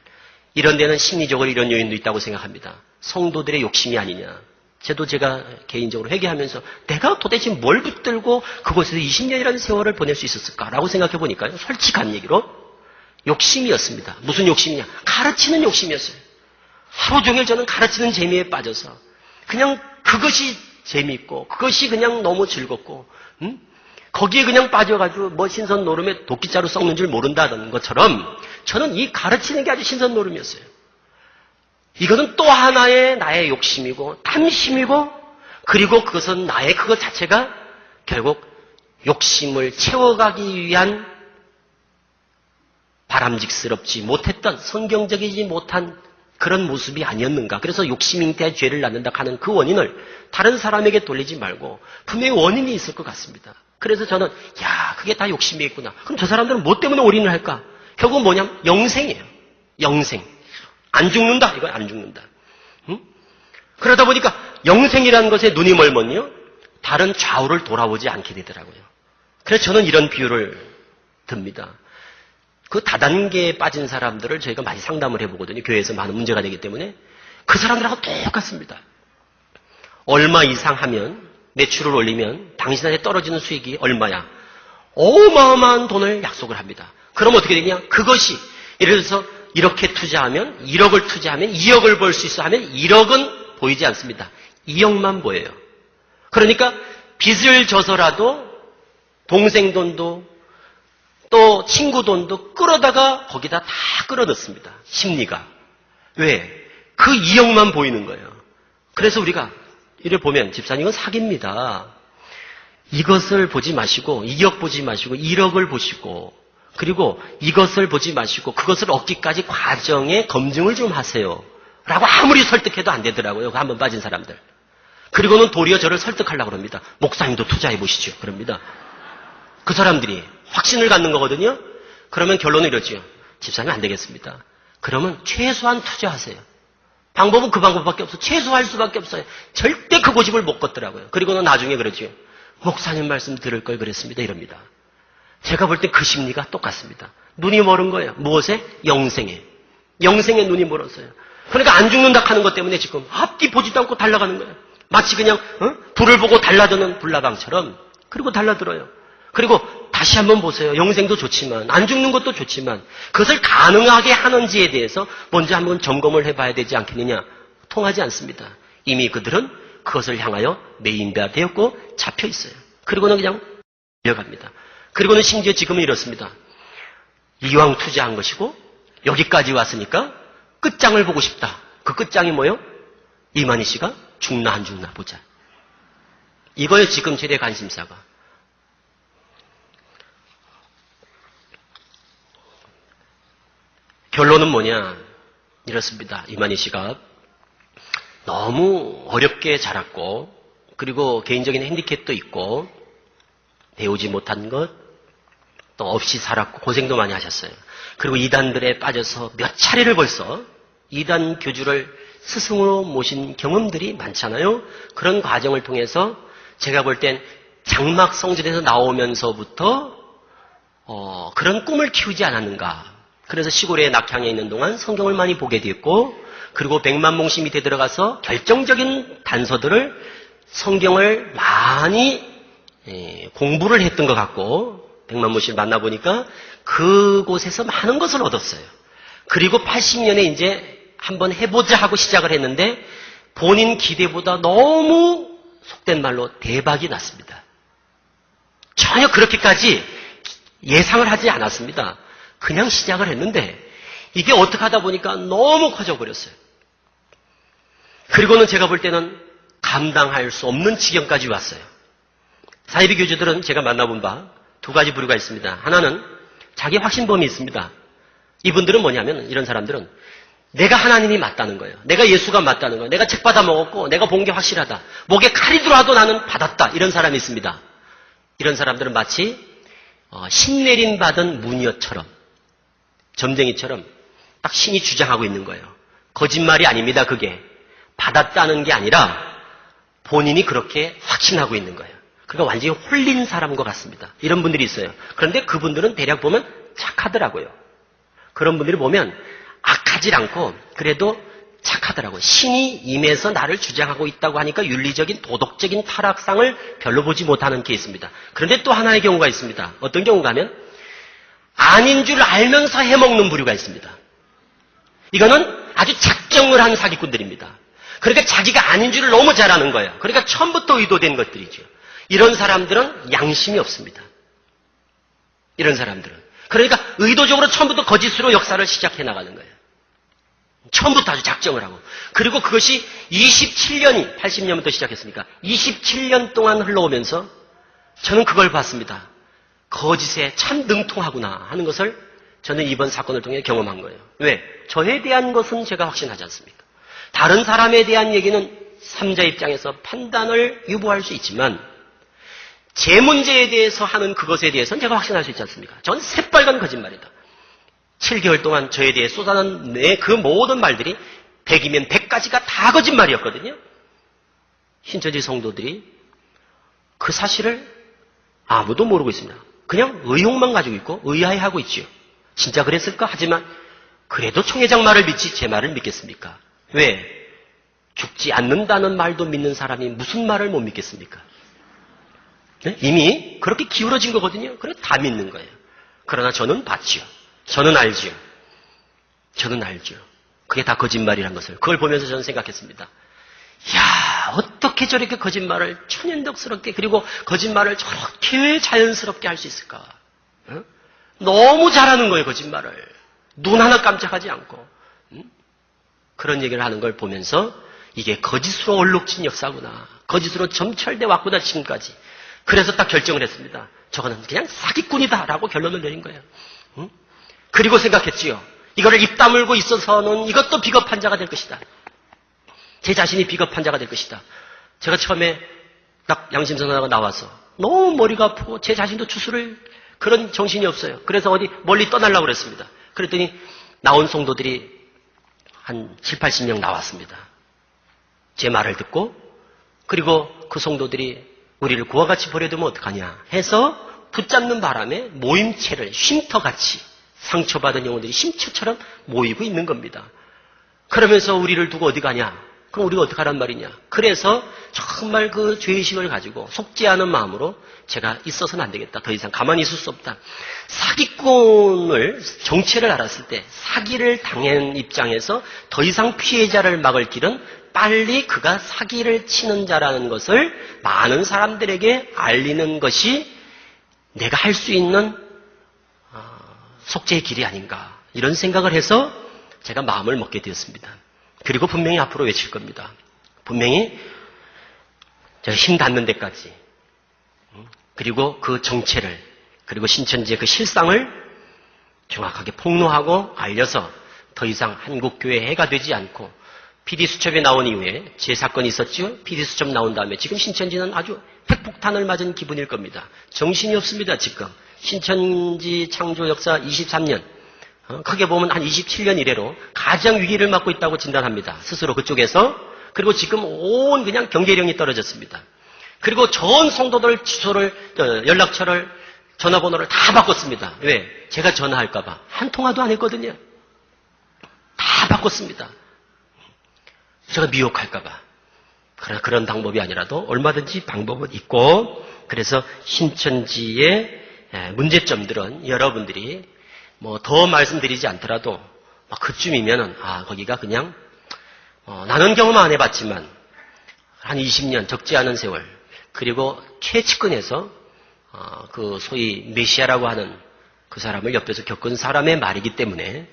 이런 데는 심리적으로 이런 요인도 있다고 생각합니다. 성도들의 욕심이 아니냐. 제가 개인적으로 회개하면서 내가 도대체 뭘 붙들고 그곳에서 20년이라는 세월을 보낼 수 있었을까라고 생각해 보니까요. 솔직한 얘기로 욕심이었습니다. 무슨 욕심이냐? 가르치는 욕심이었어요. 하루 종일 저는 가르치는 재미에 빠져서 그냥 그것이 재미있고 그것이 그냥 너무 즐겁고 거기에 그냥 빠져가지고 뭐 신선 노름에 도끼자루 썩는 줄 모른다는 것처럼 저는 이 가르치는 게 아주 신선 노름이었어요. 이것은 또 하나의 나의 욕심이고 탐심이고, 그리고 그것은 나의 그것 자체가 결국 욕심을 채워가기 위한 바람직스럽지 못했던, 성경적이지 못한 그런 모습이 아니었는가. 그래서 욕심 잉태에 죄를 낳는다 하는 그 원인을 다른 사람에게 돌리지 말고 분명히 원인이 있을 것 같습니다. 그래서 저는 그게 다 욕심이 있구나. 그럼 저 사람들은 뭐 때문에 올인을 할까? 결국은 뭐냐면 영생이에요. 영생. 안 죽는다. 이거 안 죽는다. 그러다 보니까 영생이라는 것에 눈이 멀면요, 다른 좌우를 돌아보지 않게 되더라고요. 그래서 저는 이런 비유를 듭니다. 그 다단계에 빠진 사람들을 저희가 많이 상담을 해보거든요. 교회에서 많은 문제가 되기 때문에. 그 사람들하고 똑같습니다. 얼마 이상 하면, 매출을 올리면 당신한테 떨어지는 수익이 얼마야? 어마어마한 돈을 약속을 합니다. 그럼 어떻게 되냐? 그것이 예를 들어서 이렇게 투자하면 1억을 투자하면 2억을 벌 수 있어 하면 1억은 보이지 않습니다. 2억만 보여요. 그러니까 빚을 져서라도 동생 돈도 또 친구 돈도 끌어다가 거기다 다 끌어넣습니다. 심리가. 왜? 그 2억만 보이는 거예요. 그래서 우리가 이를 보면 집사님은 사기입니다. 이것을 보지 마시고 2억 보지 마시고 1억을 보시고, 그리고 이것을 보지 마시고 그것을 얻기까지 과정의 검증을 좀 하세요. 라고 아무리 설득해도 안 되더라고요. 그 한번 빠진 사람들. 그리고는 도리어 저를 설득하려고 합니다. 목사님도 투자해 보시죠. 그럽니다. 그 사람들이 확신을 갖는 거거든요. 그러면 결론은 이러죠. 집사님 안 되겠습니다. 그러면 최소한 투자하세요. 방법은 그 방법밖에 없어. 최소화할 수밖에 없어요. 절대 그 고집을 못 걷더라고요. 그리고는 나중에 그러죠. 목사님 말씀 들을 걸 그랬습니다. 이럽니다. 제가 볼 때 그 심리가 똑같습니다. 눈이 멀은 거예요. 무엇에? 영생에. 영생에 눈이 멀었어요. 그러니까 안 죽는다 하는 것 때문에 지금 앞뒤 보지도 않고 달려가는 거예요. 마치 그냥 불을 보고 달라드는 불나방처럼. 그리고 달라들어요. 그리고 다시 한번 보세요. 영생도 좋지만 안 죽는 것도 좋지만 그것을 가능하게 하는지에 대해서 먼저 한번 점검을 해봐야 되지 않겠느냐. 통하지 않습니다. 이미 그들은 그것을 향하여 매인배가 되었고 잡혀 있어요. 그리고는 그냥 밀려갑니다. 그리고는 심지어 지금은 이렇습니다. 이왕 투자한 것이고 여기까지 왔으니까 끝장을 보고 싶다. 그 끝장이 뭐예요? 이만희 씨가 죽나 안 죽나 보자. 이거에 지금 최대 관심사가. 결론은 뭐냐? 이렇습니다. 이만희 씨가 너무 어렵게 자랐고, 그리고 개인적인 핸디캡도 있고, 배우지 못한 것, 또 없이 살았고, 고생도 많이 하셨어요. 그리고 이단들에 빠져서 몇 차례를 벌써 이단 교주를 스승으로 모신 경험들이 많잖아요. 그런 과정을 통해서 제가 볼 땐 장막 성전에서 나오면서부터 그런 꿈을 키우지 않았는가. 그래서 시골에 낙향에 있는 동안 성경을 많이 보게 됐고, 그리고 백만몽씨 밑에 들어가서 결정적인 단서들을, 성경을 많이 공부를 했던 것 같고 백만모 씨를 만나보니까 그곳에서 많은 것을 얻었어요. 그리고 80년에 이제 한번 해보자 하고 시작을 했는데 본인 기대보다 너무 속된 말로 대박이 났습니다. 전혀 그렇게까지 예상을 하지 않았습니다. 그냥 시작을 했는데 이게 어떻게 하다 보니까 너무 커져버렸어요. 그리고는 제가 볼 때는 감당할 수 없는 지경까지 왔어요. 사이비 교주들은 제가 만나본 바 두 가지 부류가 있습니다. 하나는 자기 확신범이 있습니다. 이분들은 뭐냐면 이런 사람들은 내가 하나님이 맞다는 거예요. 내가 예수가 맞다는 거예요. 내가 책 받아 먹었고 내가 본 게 확실하다. 목에 칼이 들어와도 나는 받았다. 이런 사람이 있습니다. 이런 사람들은 마치 신내림 받은 무녀처럼 점쟁이처럼 딱 신이 주장하고 있는 거예요. 거짓말이 아닙니다. 그게 받았다는 게 아니라 본인이 그렇게 확신하고 있는 거예요. 그러니까 완전히 홀린 사람과 같습니다. 이런 분들이 있어요. 그런데 그분들은 대략 보면 착하더라고요. 그런 분들이 보면 악하지 않고 그래도 착하더라고요. 신이 임해서 나를 주장하고 있다고 하니까 윤리적인 도덕적인 타락상을 별로 보지 못하는 케이스입니다. 그런데 또 하나의 경우가 있습니다. 어떤 경우가 하면 아닌 줄 알면서 해먹는 부류가 있습니다. 이거는 아주 작정을 한 사기꾼들입니다. 그러니까 자기가 아닌 줄을 너무 잘 아는 거예요. 그러니까 처음부터 의도된 것들이죠. 이런 사람들은 양심이 없습니다. 이런 사람들은. 그러니까 의도적으로 처음부터 거짓으로 역사를 시작해 나가는 거예요. 처음부터 아주 작정을 하고. 그리고 그것이 27년이 80년부터 시작했으니까 27년 동안 흘러오면서 저는 그걸 봤습니다. 거짓에 참 능통하구나 하는 것을 저는 이번 사건을 통해 경험한 거예요. 왜? 저에 대한 것은 제가 확신하지 않습니까? 다른 사람에 대한 얘기는 삼자 입장에서 판단을 유보할 수 있지만 제 문제에 대해서 하는 그것에 대해서는 제가 확신할 수 있지 않습니까? 저는 새빨간 거짓말이다. 7개월 동안 저에 대해 쏟아낸 그 모든 말들이 100이면 100가지가 다 거짓말이었거든요. 신천지 성도들이 그 사실을 아무도 모르고 있습니다. 그냥 의혹만 가지고 있고 의아해하고 있지요. 진짜 그랬을까? 하지만 그래도 총회장 말을 믿지 제 말을 믿겠습니까? 왜? 죽지 않는다는 말도 믿는 사람이 무슨 말을 못 믿겠습니까? 네? 이미 그렇게 기울어진 거거든요. 그래 다 믿는 거예요. 그러나 저는 봤지요. 저는 알지요. 저는 알죠. 그게 다 거짓말이란 것을. 그걸 보면서 저는 생각했습니다. 야, 어떻게 저렇게 거짓말을 천연덕스럽게 그리고 거짓말을 저렇게 자연스럽게 할 수 있을까? 어? 너무 잘하는 거예요, 거짓말을. 눈 하나 깜짝하지 않고. 그런 얘기를 하는 걸 보면서 이게 거짓으로 얼룩진 역사구나. 거짓으로 점철돼 왔구나, 지금까지. 그래서 딱 결정을 했습니다. 저거는 그냥 사기꾼이다라고 결론을 내린 거예요. 그리고 생각했지요. 이거를 입 다물고 있어서는 이것도 비겁한 자가 될 것이다. 제 자신이 비겁한 자가 될 것이다. 제가 처음에 딱 양심선언하고 나와서 너무 머리가 아프고 제 자신도 추스를 그런 정신이 없어요. 그래서 어디 멀리 떠나려고 그랬습니다. 그랬더니 나온 성도들이 한 7, 80명 나왔습니다. 제 말을 듣고 그리고 그 성도들이 우리를 그와 같이 버려두면 어떡하냐 해서 붙잡는 바람에 모임체를 쉼터같이 상처받은 영혼들이 쉼터처럼 모이고 있는 겁니다. 그러면서 우리를 두고 어디 가냐? 그럼 우리가 어떡하란 말이냐? 그래서 정말 그 죄의식을 가지고 속지 않은 마음으로 제가 있어서는 안 되겠다. 더 이상 가만히 있을 수 없다. 사기꾼을 정체를 알았을 때 사기를 당한 입장에서 더 이상 피해자를 막을 길은 빨리 그가 사기를 치는 자라는 것을 많은 사람들에게 알리는 것이 내가 할 수 있는 속죄의 길이 아닌가 이런 생각을 해서 제가 마음을 먹게 되었습니다. 그리고 분명히 앞으로 외칠 겁니다. 분명히 제가 힘 닿는 데까지 그리고 그 정체를 그리고 신천지의 그 실상을 정확하게 폭로하고 알려서 더 이상 한국교회의 해가 되지 않고 PD수첩에 나온 이후에 제 사건이 있었죠. PD수첩 나온 다음에 지금 신천지는 아주 핵폭탄을 맞은 기분일 겁니다. 정신이 없습니다. 지금 신천지 창조 역사 23년 크게 보면 한 27년 이래로 가장 위기를 맞고 있다고 진단합니다. 스스로 그쪽에서. 그리고 지금 온 그냥 경계령이 떨어졌습니다. 그리고 전 성도들 주소를 연락처를 전화번호를 다 바꿨습니다. 왜? 제가 전화할까 봐. 한 통화도 안 했거든요. 다 바꿨습니다. 제가 미혹할까 봐. 그러나 그런 방법이 아니라도 얼마든지 방법은 있고 그래서 신천지의 문제점들은 여러분들이 뭐 더 말씀드리지 않더라도 그쯤이면은 거기가 그냥 나는 경험 안 해봤지만 한 20년 적지 않은 세월 그리고 최측근에서 그 소위 메시아라고 하는 그 사람을 옆에서 겪은 사람의 말이기 때문에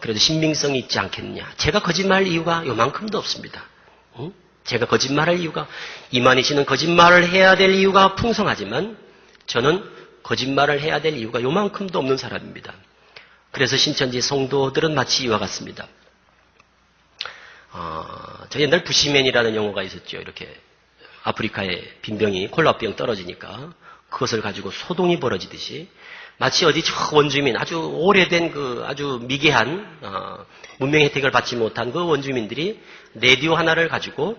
그래도 신빙성이 있지 않겠느냐. 제가 거짓말할 이유가 요만큼도 없습니다. 제가 거짓말할 이유가 이만희 씨는 거짓말을 해야 될 이유가 풍성하지만 저는 거짓말을 해야 될 이유가 요만큼도 없는 사람입니다. 그래서 신천지 성도들은 마치 이와 같습니다. 저 옛날 부시맨이라는 용어가 있었죠. 이렇게 아프리카에 빈병이 콜라병 떨어지니까 그것을 가지고 소동이 벌어지듯이 마치 어디 저 원주민 아주 오래된 아주 미개한 문명 혜택을 받지 못한 그 원주민들이 라디오 하나를 가지고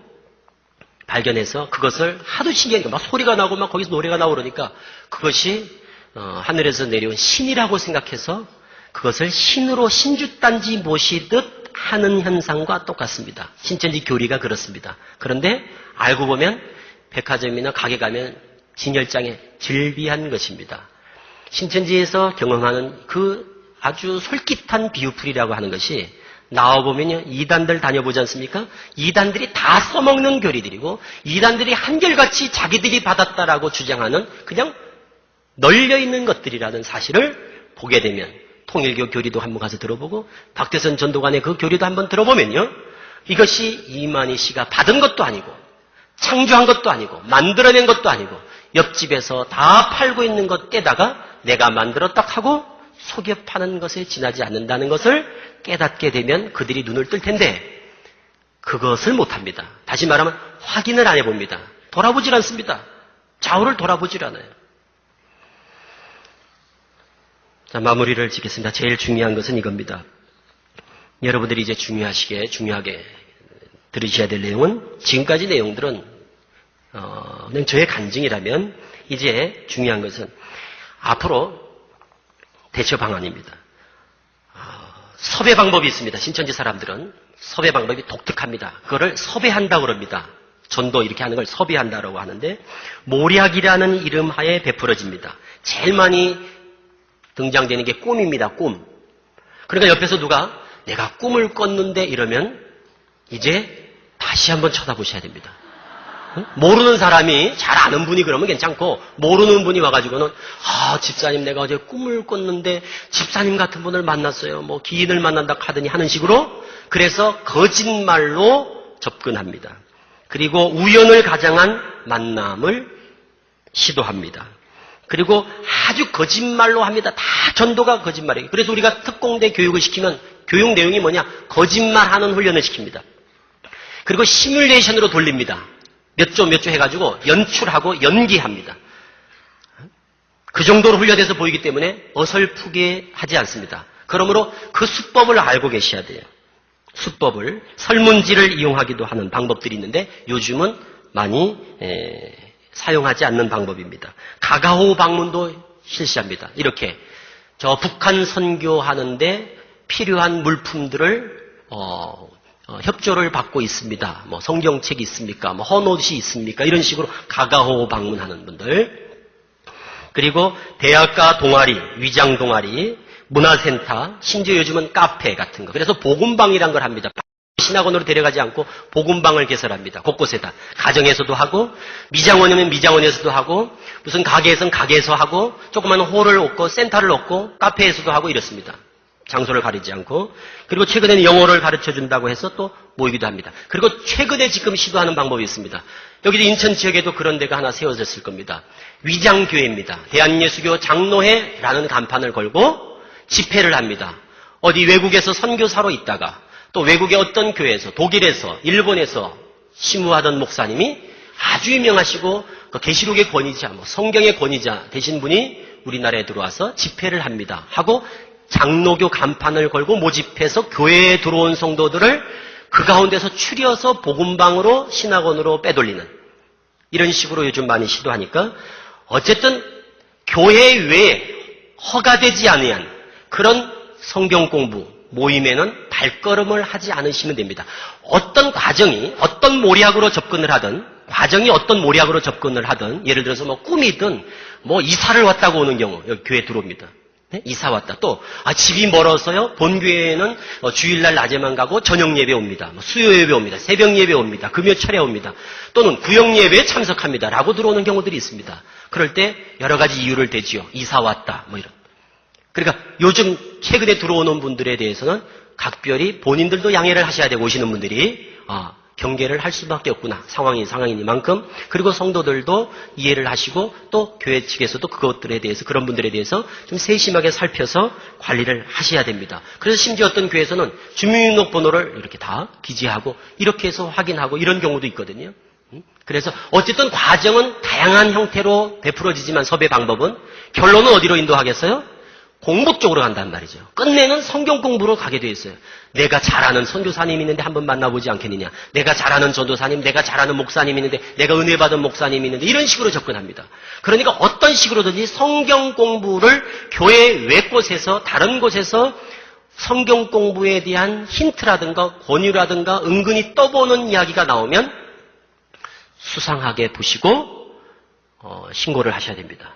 발견해서 그것을 하도 신기하니까 막 소리가 나고 막 거기서 노래가 나오고 그러니까 그것이 하늘에서 내려온 신이라고 생각해서 그것을 신으로 신주단지 모시듯 하는 현상과 똑같습니다. 신천지 교리가 그렇습니다. 그런데 알고 보면 백화점이나 가게 가면 진열장에 즐비한 것입니다. 신천지에서 경험하는 그 아주 솔깃한 비유풀이라고 하는 것이 나와보면요, 이단들 다녀보지 않습니까? 이단들이 다 써먹는 교리들이고 이단들이 한결같이 자기들이 받았다라고 주장하는 그냥 널려있는 것들이라는 사실을 보게 되면 통일교 교리도 한번 가서 들어보고 박대선 전도관의 그 교리도 한번 들어보면요, 이것이 이만희 씨가 받은 것도 아니고 창조한 것도 아니고 만들어낸 것도 아니고 옆집에서 다 팔고 있는 것 깨다가 내가 만들었다 하고 속여 파는 것에 지나지 않는다는 것을 깨닫게 되면 그들이 눈을 뜰 텐데 그것을 못합니다. 다시 말하면 확인을 안 해봅니다. 돌아보질 않습니다. 좌우를 돌아보질 않아요. 자, 마무리를 짓겠습니다. 제일 중요한 것은 이겁니다. 여러분들이 이제 중요하게 들으셔야 될 내용은 지금까지 내용들은 그냥 저의 간증이라면 이제 중요한 것은 앞으로 대처 방안입니다. 섭외 방법이 있습니다. 신천지 사람들은 섭외 방법이 독특합니다. 그거를 섭외한다고 그럽니다. 전도 이렇게 하는 걸 섭외한다고 하는데 모략이라는 이름 하에 베풀어집니다. 제일 많이 등장되는 게 꿈입니다. 꿈. 그러니까 옆에서 누가 내가 꿈을 꿨는데 이러면 이제 다시 한번 쳐다보셔야 됩니다. 모르는 사람이 잘 아는 분이 그러면 괜찮고 모르는 분이 와가지고는 집사님 내가 어제 꿈을 꿨는데 집사님 같은 분을 만났어요. 뭐 기인을 만난다 하더니 하는 식으로 그래서 거짓말로 접근합니다. 그리고 우연을 가장한 만남을 시도합니다. 그리고 아주 거짓말로 합니다. 다 전도가 거짓말이에요. 그래서 우리가 특공대 교육을 시키면 교육 내용이 뭐냐? 거짓말하는 훈련을 시킵니다. 그리고 시뮬레이션으로 돌립니다. 몇 조 해가지고 연출하고 연기합니다. 그 정도로 훈련돼서 보이기 때문에 어설프게 하지 않습니다. 그러므로 그 수법을 알고 계셔야 돼요. 수법을 설문지를 이용하기도 하는 방법들이 있는데 요즘은 많이 사용하지 않는 방법입니다. 가가호 방문도 실시합니다. 이렇게 저 북한 선교하는데 필요한 물품들을 협조를 받고 있습니다. 뭐 성경책이 있습니까? 뭐 헌옷이 있습니까? 이런 식으로 가가호 방문하는 분들. 그리고 대학가 동아리, 위장 동아리, 문화센터, 심지어 요즘은 카페 같은 거. 그래서 복음방이란 걸 합니다. 신학원으로 데려가지 않고 복음방을 개설합니다. 곳곳에다. 가정에서도 하고 미장원이면 미장원에서도 하고 무슨 가게에서는 가게에서 하고 조그마한 홀을 얻고 센터를 얻고 카페에서도 하고 이렇습니다. 장소를 가리지 않고. 그리고 최근에는 영어를 가르쳐준다고 해서 또 모이기도 합니다. 그리고 최근에 지금 시도하는 방법이 있습니다. 여기도 인천 지역에도 그런 데가 하나 세워졌을 겁니다. 위장교회입니다. 대한예수교 장로회라는 간판을 걸고 집회를 합니다. 어디 외국에서 선교사로 있다가 또 외국의 어떤 교회에서 독일에서 일본에서 심우하던 목사님이 아주 유명하시고 그 계시록의 권위자, 성경의 권위자 되신 분이 우리나라에 들어와서 집회를 합니다. 하고 장로교 간판을 걸고 모집해서 교회에 들어온 성도들을 그 가운데서 추려서 복음방으로 신학원으로 빼돌리는 이런 식으로 요즘 많이 시도하니까 어쨌든 교회 외에 허가되지 아니한 그런 성경 공부 모임에는 발걸음을 하지 않으시면 됩니다. 어떤 과정이 어떤 모략으로 접근을 하든 과정이 어떤 모략으로 접근을 하든, 예를 들어서 뭐 꿈이든, 뭐 이사를 왔다고 오는 경우, 여기 교회에 들어옵니다. 네? 이사 왔다. 또, 집이 멀어서요, 본교회에는 주일날 낮에만 가고 저녁 예배 옵니다. 수요 예배 옵니다. 새벽 예배 옵니다. 금요 철야 옵니다. 또는 구역 예배에 참석합니다. 라고 들어오는 경우들이 있습니다. 그럴 때 여러 가지 이유를 대지요. 이사 왔다. 뭐 이런. 그러니까 요즘 최근에 들어오는 분들에 대해서는 각별히 본인들도 양해를 하셔야 되고 오시는 분들이, 경계를 할 수밖에 없구나. 상황이니만큼. 그리고 성도들도 이해를 하시고 또 교회 측에서도 그것들에 대해서 그런 분들에 대해서 좀 세심하게 살펴서 관리를 하셔야 됩니다. 그래서 심지어 어떤 교회에서는 주민등록번호를 이렇게 다 기재하고 이렇게 해서 확인하고 이런 경우도 있거든요. 그래서 어쨌든 과정은 다양한 형태로 베풀어지지만 섭외 방법은 결론은 어디로 인도하겠어요? 공부 쪽으로 간단 말이죠. 끝내는 성경 공부로 가게 돼 있어요. 내가 잘 아는 선교사님 있는데 한번 만나보지 않겠느냐. 내가 잘 아는 전도사님, 내가 잘 아는 목사님 있는데, 내가 은혜 받은 목사님 있는데, 이런 식으로 접근합니다. 그러니까 어떤 식으로든지 성경 공부를 교회 외곳에서, 다른 곳에서 성경 공부에 대한 힌트라든가 권유라든가 은근히 떠보는 이야기가 나오면 수상하게 보시고 신고를 하셔야 됩니다.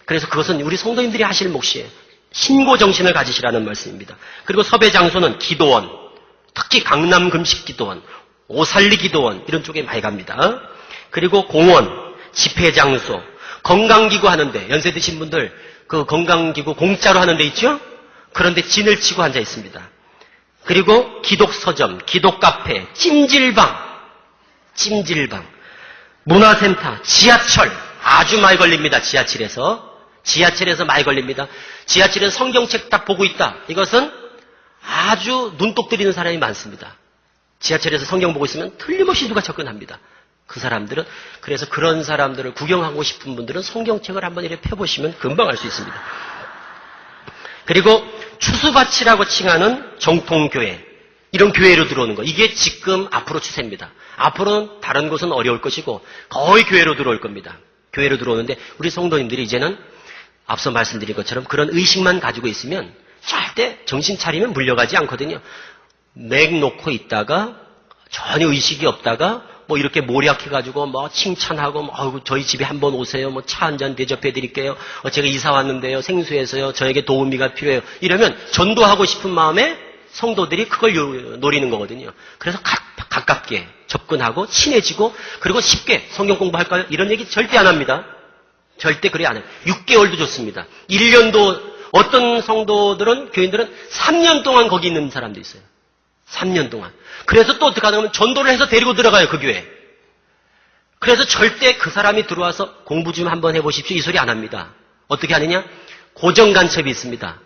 그래서 그것은 우리 성도님들이 하실 몫이에요. 신고 정신을 가지시라는 말씀입니다. 그리고 섭외 장소는 기도원, 특히 강남 금식 기도원, 오살리 기도원 이런 쪽에 많이 갑니다. 그리고 공원, 집회 장소, 건강기구 하는데 연세 드신 분들 그 건강기구 공짜로 하는 데 있죠? 그런데 진을 치고 앉아 있습니다. 그리고 기독서점, 기독카페, 찜질방, 문화센터, 지하철 아주 많이 걸립니다. 지하철에서 많이 걸립니다. 지하철에서 성경책 딱 보고 있다. 이것은 아주 눈독 들이는 사람이 많습니다. 지하철에서 성경 보고 있으면 틀림없이 누가 접근합니다. 그 사람들은, 그래서 그런 사람들을 구경하고 싶은 분들은 성경책을 한번 이렇게 펴보시면 금방 알 수 있습니다. 그리고 추수밭이라고 칭하는 정통교회, 이런 교회로 들어오는 거, 이게 지금 앞으로 추세입니다. 앞으로는 다른 곳은 어려울 것이고 거의 교회로 들어올 겁니다. 교회로 들어오는데 우리 성도님들이 이제는 앞서 말씀드린 것처럼 그런 의식만 가지고 있으면 절대 정신 차리면 물려가지 않거든요. 맥 놓고 있다가 전혀 의식이 없다가 뭐 이렇게 모략해가지고 뭐 칭찬하고 뭐 저희 집에 한번 오세요. 뭐 차 한 잔 대접해 드릴게요. 제가 이사 왔는데요. 생수해서요. 저에게 도우미가 필요해요. 이러면 전도하고 싶은 마음에 성도들이 그걸 노리는 거거든요. 그래서 가깝게 접근하고 친해지고 그리고 쉽게 성경 공부할까요? 이런 얘기 절대 안 합니다. 절대 그래 안 해요. 6개월도 좋습니다. 1년도 어떤 성도들은 교인들은 3년 동안 거기 있는 사람도 있어요. 3년 동안. 그래서 또 어떻게 하냐면 전도를 해서 데리고 들어가요. 그 교회. 그래서 절대 그 사람이 들어와서 공부 좀 한번 해보십시오. 이 소리 안 합니다. 어떻게 하느냐? 고정 간첩이 있습니다.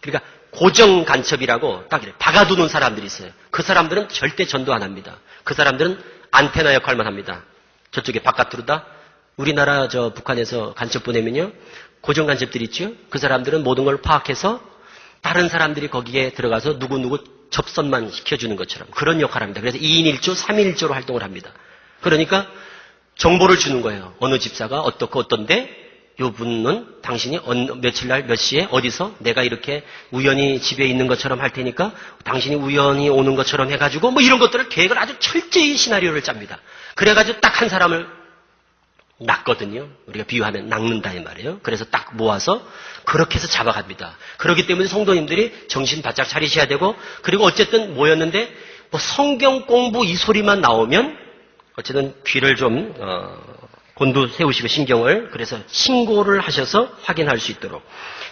그러니까 고정 간첩이라고 딱 이래 박아두는 사람들이 있어요. 그 사람들은 절대 전도 안 합니다. 그 사람들은 안테나 역할만 합니다. 저쪽에 바깥으로 다 우리나라 북한에서 간첩 보내면요. 고정 간첩들이 있죠. 그 사람들은 모든 걸 파악해서 다른 사람들이 거기에 들어가서 누구누구 접선만 시켜주는 것처럼 그런 역할을 합니다. 그래서 2인 1조, 3인 1조로 활동을 합니다. 그러니까 정보를 주는 거예요. 어느 집사가 어떻고 어떤데 요 분은 당신이 며칠 날 몇 시에 어디서 내가 이렇게 우연히 집에 있는 것처럼 할 테니까 당신이 우연히 오는 것처럼 해가지고 뭐 이런 것들을 계획을 아주 철저히 시나리오를 짭니다. 그래가지고 딱 한 사람을 낚거든요. 우리가 비유하면 낚는다 이 말이에요. 그래서 딱 모아서 그렇게 해서 잡아갑니다. 그렇기 때문에 성도님들이 정신 바짝 차리셔야 되고 그리고 어쨌든 모였는데 뭐 성경 공부 이 소리만 나오면 어쨌든 귀를 좀 곤두 세우시고 신경을 그래서 신고를 하셔서 확인할 수 있도록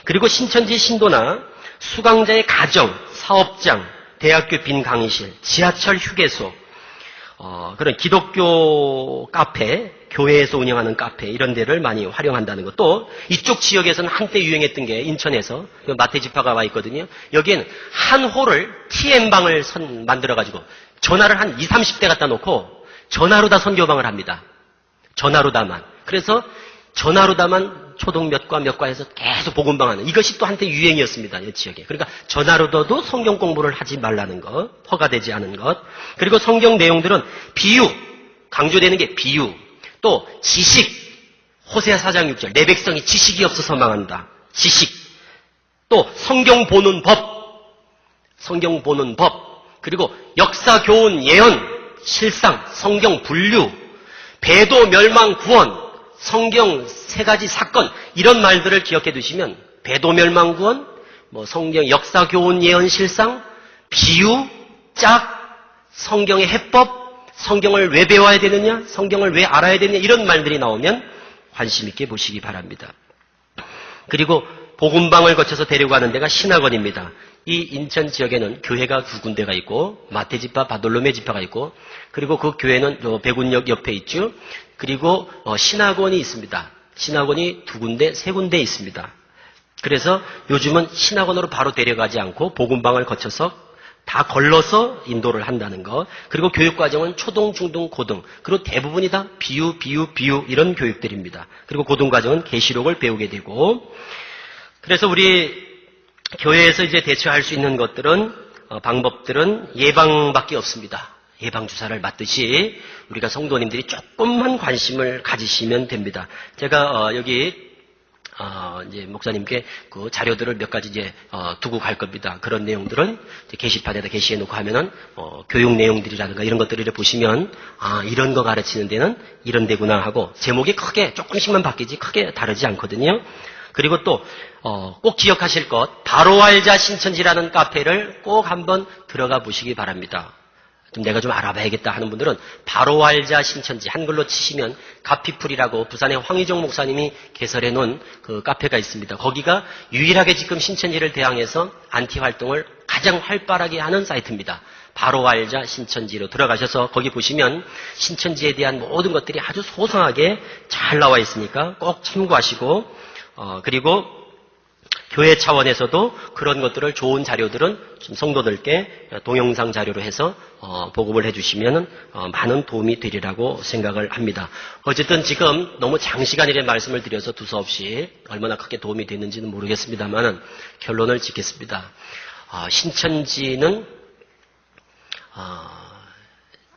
그리고 신천지 신도나 수강자의 가정, 사업장, 대학교 빈 강의실, 지하철 휴게소 그런 기독교 카페, 교회에서 운영하는 카페 이런 데를 많이 활용한다는 것. 또 이쪽 지역에서는 한때 유행했던 게 인천에서 마태지파가 와 있거든요. 여기에는 한 홀을 TM방을 만들어가지고 전화를 한 20, 30대 갖다 놓고 전화로 다 선교방을 합니다. 전화로 다만. 그래서 전화로 다만 초등 몇 과 해서 계속 복음방하는 이것이 또 한때 유행이었습니다. 이 지역에. 그러니까 전화로도 성경 공부를 하지 말라는 것, 허가되지 않은 것. 그리고 성경 내용들은 비유, 강조되는 게 비유. 또 지식, 호세아 4장 6절 내 백성이 지식이 없어서 망한다. 지식. 또 성경 보는 법, 그리고 역사, 교훈, 예언, 실상, 성경 분류, 배도, 멸망, 구원, 성경 세 가지 사건 이런 말들을 기억해 두시면 배도, 멸망, 구원, 성경 역사, 교훈, 예언, 실상, 비유, 짝, 성경의 해법, 성경을 왜 배워야 되느냐, 성경을 왜 알아야 되느냐 이런 말들이 나오면 관심 있게 보시기 바랍니다. 그리고 복음방을 거쳐서 데려가는 데가 신학원입니다. 이 인천 지역에는 교회가 두 군데가 있고 마태지파, 바돌로메 지파가 있고 그리고 그 교회는 백운역 옆에 있죠. 그리고 신학원이 있습니다. 신학원이 두 군데, 세 군데 있습니다. 그래서 요즘은 신학원으로 바로 데려가지 않고 복음방을 거쳐서 다 걸러서 인도를 한다는 것. 그리고 교육과정은 초등, 중등, 고등. 그리고 대부분이 다 비유 이런 교육들입니다. 그리고 고등과정은 계시록을 배우게 되고 그래서 우리 교회에서 이제 대처할 수 있는 것들은 방법들은 예방밖에 없습니다. 예방주사를 맞듯이 우리가 성도님들이 조금만 관심을 가지시면 됩니다. 제가 여기 이제 목사님께 그 자료들을 몇 가지 이제 두고 갈 겁니다. 그런 내용들은 이제 게시판에다 게시해 놓고 하면은 교육 내용들이라든가 이런 것들을 보시면 이런 거 가르치는 데는 이런 데구나 하고 제목이 크게 조금씩만 바뀌지 크게 다르지 않거든요. 그리고 또 꼭 기억하실 것 바로 알자 신천지라는 카페를 꼭 한번 들어가 보시기 바랍니다. 좀 내가 좀 알아봐야겠다 하는 분들은 바로 알자 신천지 한글로 치시면 가피풀이라고 부산의 황희종 목사님이 개설해 놓은 그 카페가 있습니다. 거기가 유일하게 지금 신천지를 대항해서 안티 활동을 가장 활발하게 하는 사이트입니다. 바로 알자 신천지로 들어가셔서 거기 보시면 신천지에 대한 모든 것들이 아주 소상하게 잘 나와 있으니까 꼭 참고하시고 그리고 교회 차원에서도 그런 것들을 좋은 자료들은 좀 성도들께 동영상 자료로 해서 보급을 해주시면 많은 도움이 되리라고 생각을 합니다. 어쨌든 지금 너무 장시간이래 말씀을 드려서 두서없이 얼마나 크게 도움이 됐는지는 모르겠습니다만 결론을 짓겠습니다. 신천지는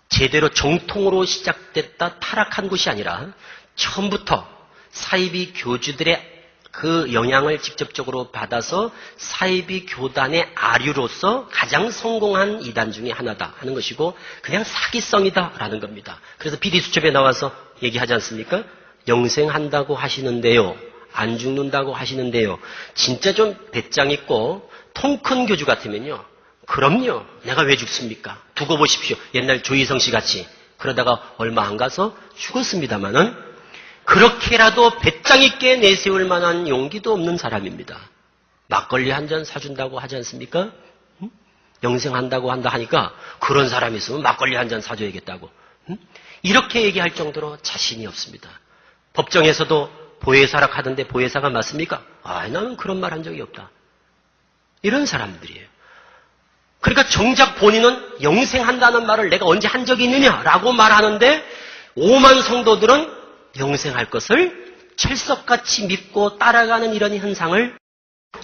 제대로 정통으로 시작됐다 타락한 곳이 아니라 처음부터 사이비 교주들의 그 영향을 직접적으로 받아서 사이비 교단의 아류로서 가장 성공한 이단 중에 하나다 하는 것이고 그냥 사기성이다라는 겁니다. 그래서 PD수첩에 나와서 얘기하지 않습니까? 영생한다고 하시는데요. 안 죽는다고 하시는데요. 진짜 좀 배짱 있고 통 큰 교주 같으면요. 그럼요. 내가 왜 죽습니까? 두고 보십시오. 옛날 조희성 씨 같이 그러다가 얼마 안 가서 죽었습니다마는 그렇게라도 배짱 있게 내세울 만한 용기도 없는 사람입니다. 막걸리 한 잔 사준다고 하지 않습니까? 영생한다고 한다 하니까 그런 사람이 있으면 막걸리 한 잔 사줘야겠다고. 이렇게 얘기할 정도로 자신이 없습니다. 법정에서도 보혜사락 하던데 보혜사가 맞습니까? 나는 그런 말 한 적이 없다. 이런 사람들이에요. 그러니까 정작 본인은 영생한다는 말을 내가 언제 한 적이 있느냐라고 말하는데 5만 성도들은 영생할 것을 철석같이 믿고 따라가는 이런 현상을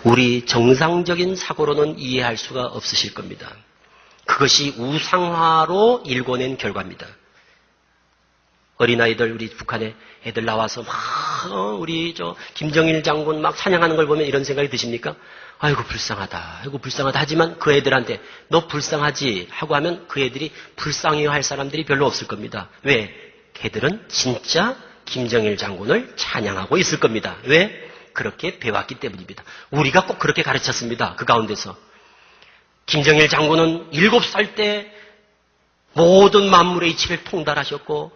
우리 정상적인 사고로는 이해할 수가 없으실 겁니다. 그것이 우상화로 일궈낸 결과입니다. 어린아이들 우리 북한에 애들 나와서 막 우리 김정일 장군 막 찬양하는 걸 보면 이런 생각이 드십니까? 아이고 불쌍하다. 아이고 불쌍하다. 하지만 그 애들한테 너 불쌍하지 하고 하면 그 애들이 불쌍해할 사람들이 별로 없을 겁니다. 왜? 걔들은 진짜 김정일 장군을 찬양하고 있을 겁니다. 왜? 그렇게 배웠기 때문입니다. 우리가 꼭 그렇게 가르쳤습니다. 그 가운데서. 김정일 장군은 7살 때 모든 만물의 이치를 통달하셨고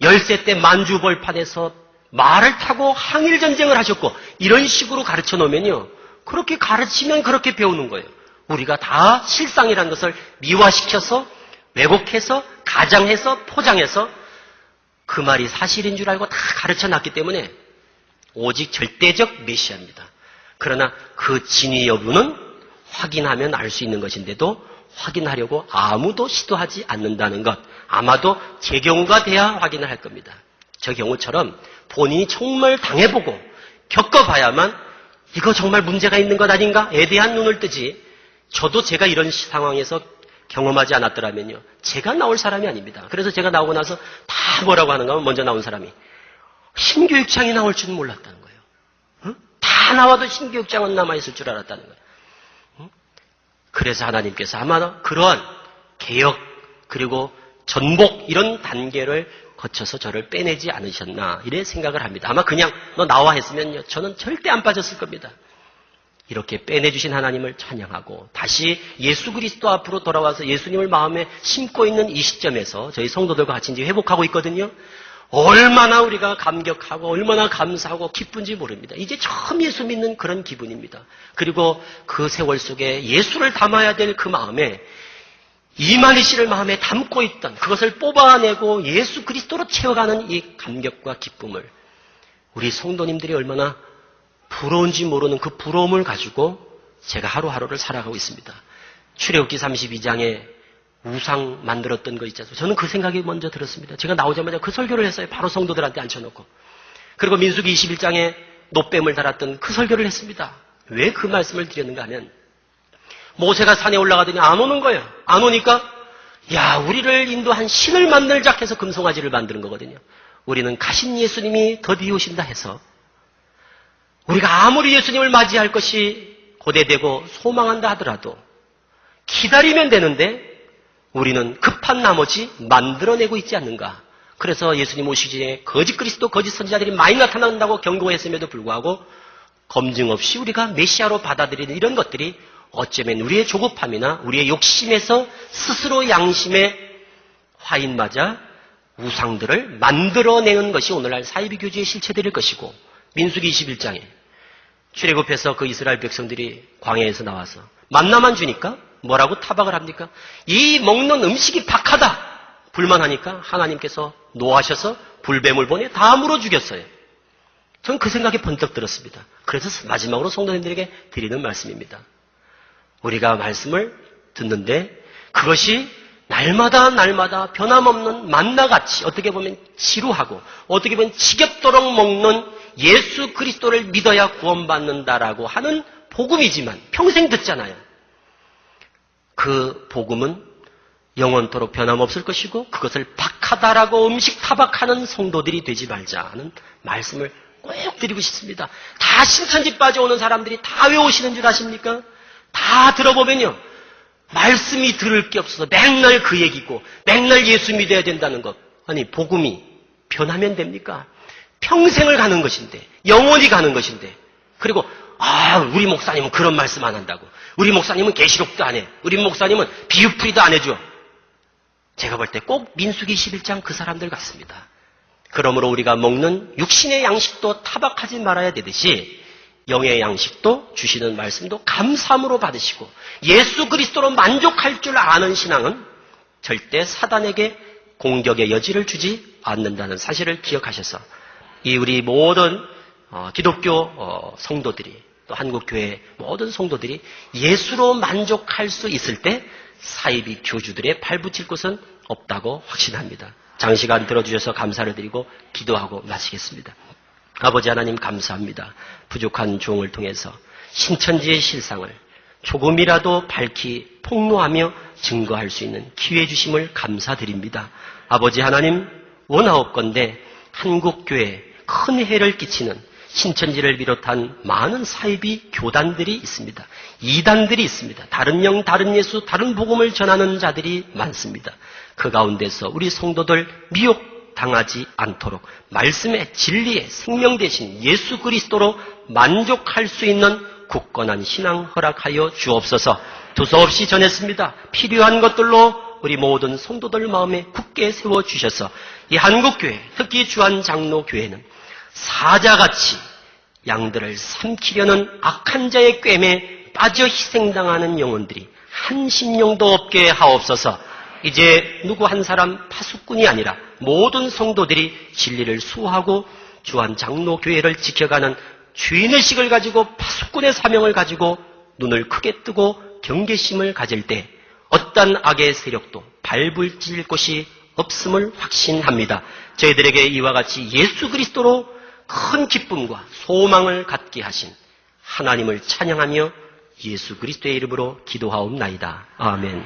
10세 때 만주벌판에서 말을 타고 항일전쟁을 하셨고 이런 식으로 가르쳐 놓으면요. 그렇게 가르치면 그렇게 배우는 거예요. 우리가 다 실상이라는 것을 미화시켜서 왜곡해서 가장해서 포장해서 그 말이 사실인 줄 알고 다 가르쳐놨기 때문에 오직 절대적 메시아입니다. 그러나 그 진위 여부는 확인하면 알 수 있는 것인데도 확인하려고 아무도 시도하지 않는다는 것. 아마도 제 경우가 돼야 확인을 할 겁니다. 저 경우처럼 본인이 정말 당해보고 겪어봐야만 이거 정말 문제가 있는 것 아닌가에 대한 눈을 뜨지 저도 제가 이런 상황에서 경험하지 않았더라면요. 제가 나올 사람이 아닙니다. 그래서 제가 나오고 나서 다 뭐라고 하는가 하면 먼저 나온 사람이 신교육장이 나올 줄은 몰랐다는 거예요. 응? 다 나와도 신교육장은 남아있을 줄 알았다는 거예요. 응? 그래서 하나님께서 아마 그러한 개혁 그리고 전복 이런 단계를 거쳐서 저를 빼내지 않으셨나 이래 생각을 합니다. 아마 그냥 너 나와 했으면요 저는 절대 안 빠졌을 겁니다. 이렇게 빼내주신 하나님을 찬양하고 다시 예수 그리스도 앞으로 돌아와서 예수님을 마음에 심고 있는 이 시점에서 저희 성도들과 같이 이제 회복하고 있거든요. 얼마나 우리가 감격하고 얼마나 감사하고 기쁜지 모릅니다. 이제 처음 예수 믿는 그런 기분입니다. 그리고 그 세월 속에 예수를 담아야 될 그 마음에 이만희 씨를 마음에 담고 있던 그것을 뽑아내고 예수 그리스도로 채워가는 이 감격과 기쁨을 우리 성도님들이 얼마나 부러운지 모르는 그 부러움을 가지고 제가 하루하루를 살아가고 있습니다. 출애굽기 32장에 우상 만들었던 거 있잖아요. 저는 그 생각이 먼저 들었습니다. 제가 나오자마자 그 설교를 했어요. 바로 성도들한테 앉혀놓고. 그리고 민수기 21장에 노뱀을 달았던 그 설교를 했습니다. 왜 그 말씀을 드렸는가 하면 모세가 산에 올라가더니 안 오는 거예요. 안 오니까 야 우리를 인도한 신을 만들자 해서 금송아지를 만드는 거거든요. 우리는 가신 예수님이 더디 오신다 해서 우리가 아무리 예수님을 맞이할 것이 고대되고 소망한다 하더라도 기다리면 되는데 우리는 급한 나머지 만들어내고 있지 않는가. 그래서 예수님 오시기 전에 거짓 그리스도, 거짓 선지자들이 많이 나타난다고 경고했음에도 불구하고 검증 없이 우리가 메시아로 받아들이는 이런 것들이 어쩌면 우리의 조급함이나 우리의 욕심에서 스스로 양심에 화인 맞아 우상들을 만들어내는 것이 오늘날 사이비교주의 실체들일 것이고 민수기 21장에 출애굽해서 그 이스라엘 백성들이 광야에서 나와서 만나만 주니까 뭐라고 타박을 합니까? 이 먹는 음식이 박하다. 불만하니까 하나님께서 노하셔서 불뱀을 보내 다 물어 죽였어요. 저는 그 생각이 번뜩 들었습니다. 그래서 마지막으로 성도님들에게 드리는 말씀입니다. 우리가 말씀을 듣는데 그것이 날마다 변함없는 만나같이 어떻게 보면 지루하고 어떻게 보면 지겹도록 먹는 예수 그리스도를 믿어야 구원받는다라고 하는 복음이지만 평생 듣잖아요. 그 복음은 영원토록 변함없을 것이고 그것을 박하다라고 음식 타박하는 성도들이 되지 말자 하는 말씀을 꼭 드리고 싶습니다. 다 신천지 빠져오는 사람들이 다 외우시는 줄 아십니까? 다 들어보면요. 말씀이 들을 게 없어서 맨날 그 얘기고 맨날 예수 믿어야 된다는 것. 아니 복음이 변하면 됩니까? 평생을 가는 것인데 영원히 가는 것인데 그리고 우리 목사님은 그런 말씀 안 한다고. 우리 목사님은 계시록도 안 해. 우리 목사님은 비유풀이도 안 해줘. 제가 볼 때 꼭 민수기 11장 그 사람들 같습니다. 그러므로 우리가 먹는 육신의 양식도 타박하지 말아야 되듯이 영의 양식도 주시는 말씀도 감사함으로 받으시고 예수 그리스도로 만족할 줄 아는 신앙은 절대 사단에게 공격의 여지를 주지 않는다는 사실을 기억하셔서 이 우리 모든 기독교 성도들이 또 한국교회 모든 성도들이 예수로 만족할 수 있을 때 사이비 교주들의 발붙일 곳은 없다고 확신합니다. 장시간 들어주셔서 감사를 드리고 기도하고 마치겠습니다. 아버지 하나님 감사합니다. 부족한 종을 통해서 신천지의 실상을 조금이라도 밝히 폭로하며 증거할 수 있는 기회 주심을 감사드립니다. 아버지 하나님 원하옵건대 한국교회에 큰 해를 끼치는 신천지를 비롯한 많은 사이비 교단들이 있습니다. 이단들이 있습니다. 다른 영, 다른 예수, 다른 복음을 전하는 자들이 많습니다. 그 가운데서 우리 성도들 미혹당하지 않도록 말씀의 진리의 생명 대신 예수 그리스도로 만족할 수 있는 굳건한 신앙 허락하여 주옵소서. 두서없이 전했습니다. 필요한 것들로 우리 모든 성도들 마음에 굳게 세워주셔서 이 한국교회, 특히 주한장로교회는 사자같이 양들을 삼키려는 악한 자의 꿰매 빠져 희생당하는 영혼들이 한 심령도 없게 하옵소서. 이제 누구 한 사람 파수꾼이 아니라 모든 성도들이 진리를 수호하고 주한장로교회를 지켜가는 주인의식을 가지고 파수꾼의 사명을 가지고 눈을 크게 뜨고 경계심을 가질 때 어떤 악의 세력도 발불질 곳이 없음을 확신합니다. 저희들에게 이와 같이 예수 그리스도로 큰 기쁨과 소망을 갖게 하신 하나님을 찬양하며 예수 그리스도의 이름으로 기도하옵나이다. 아멘.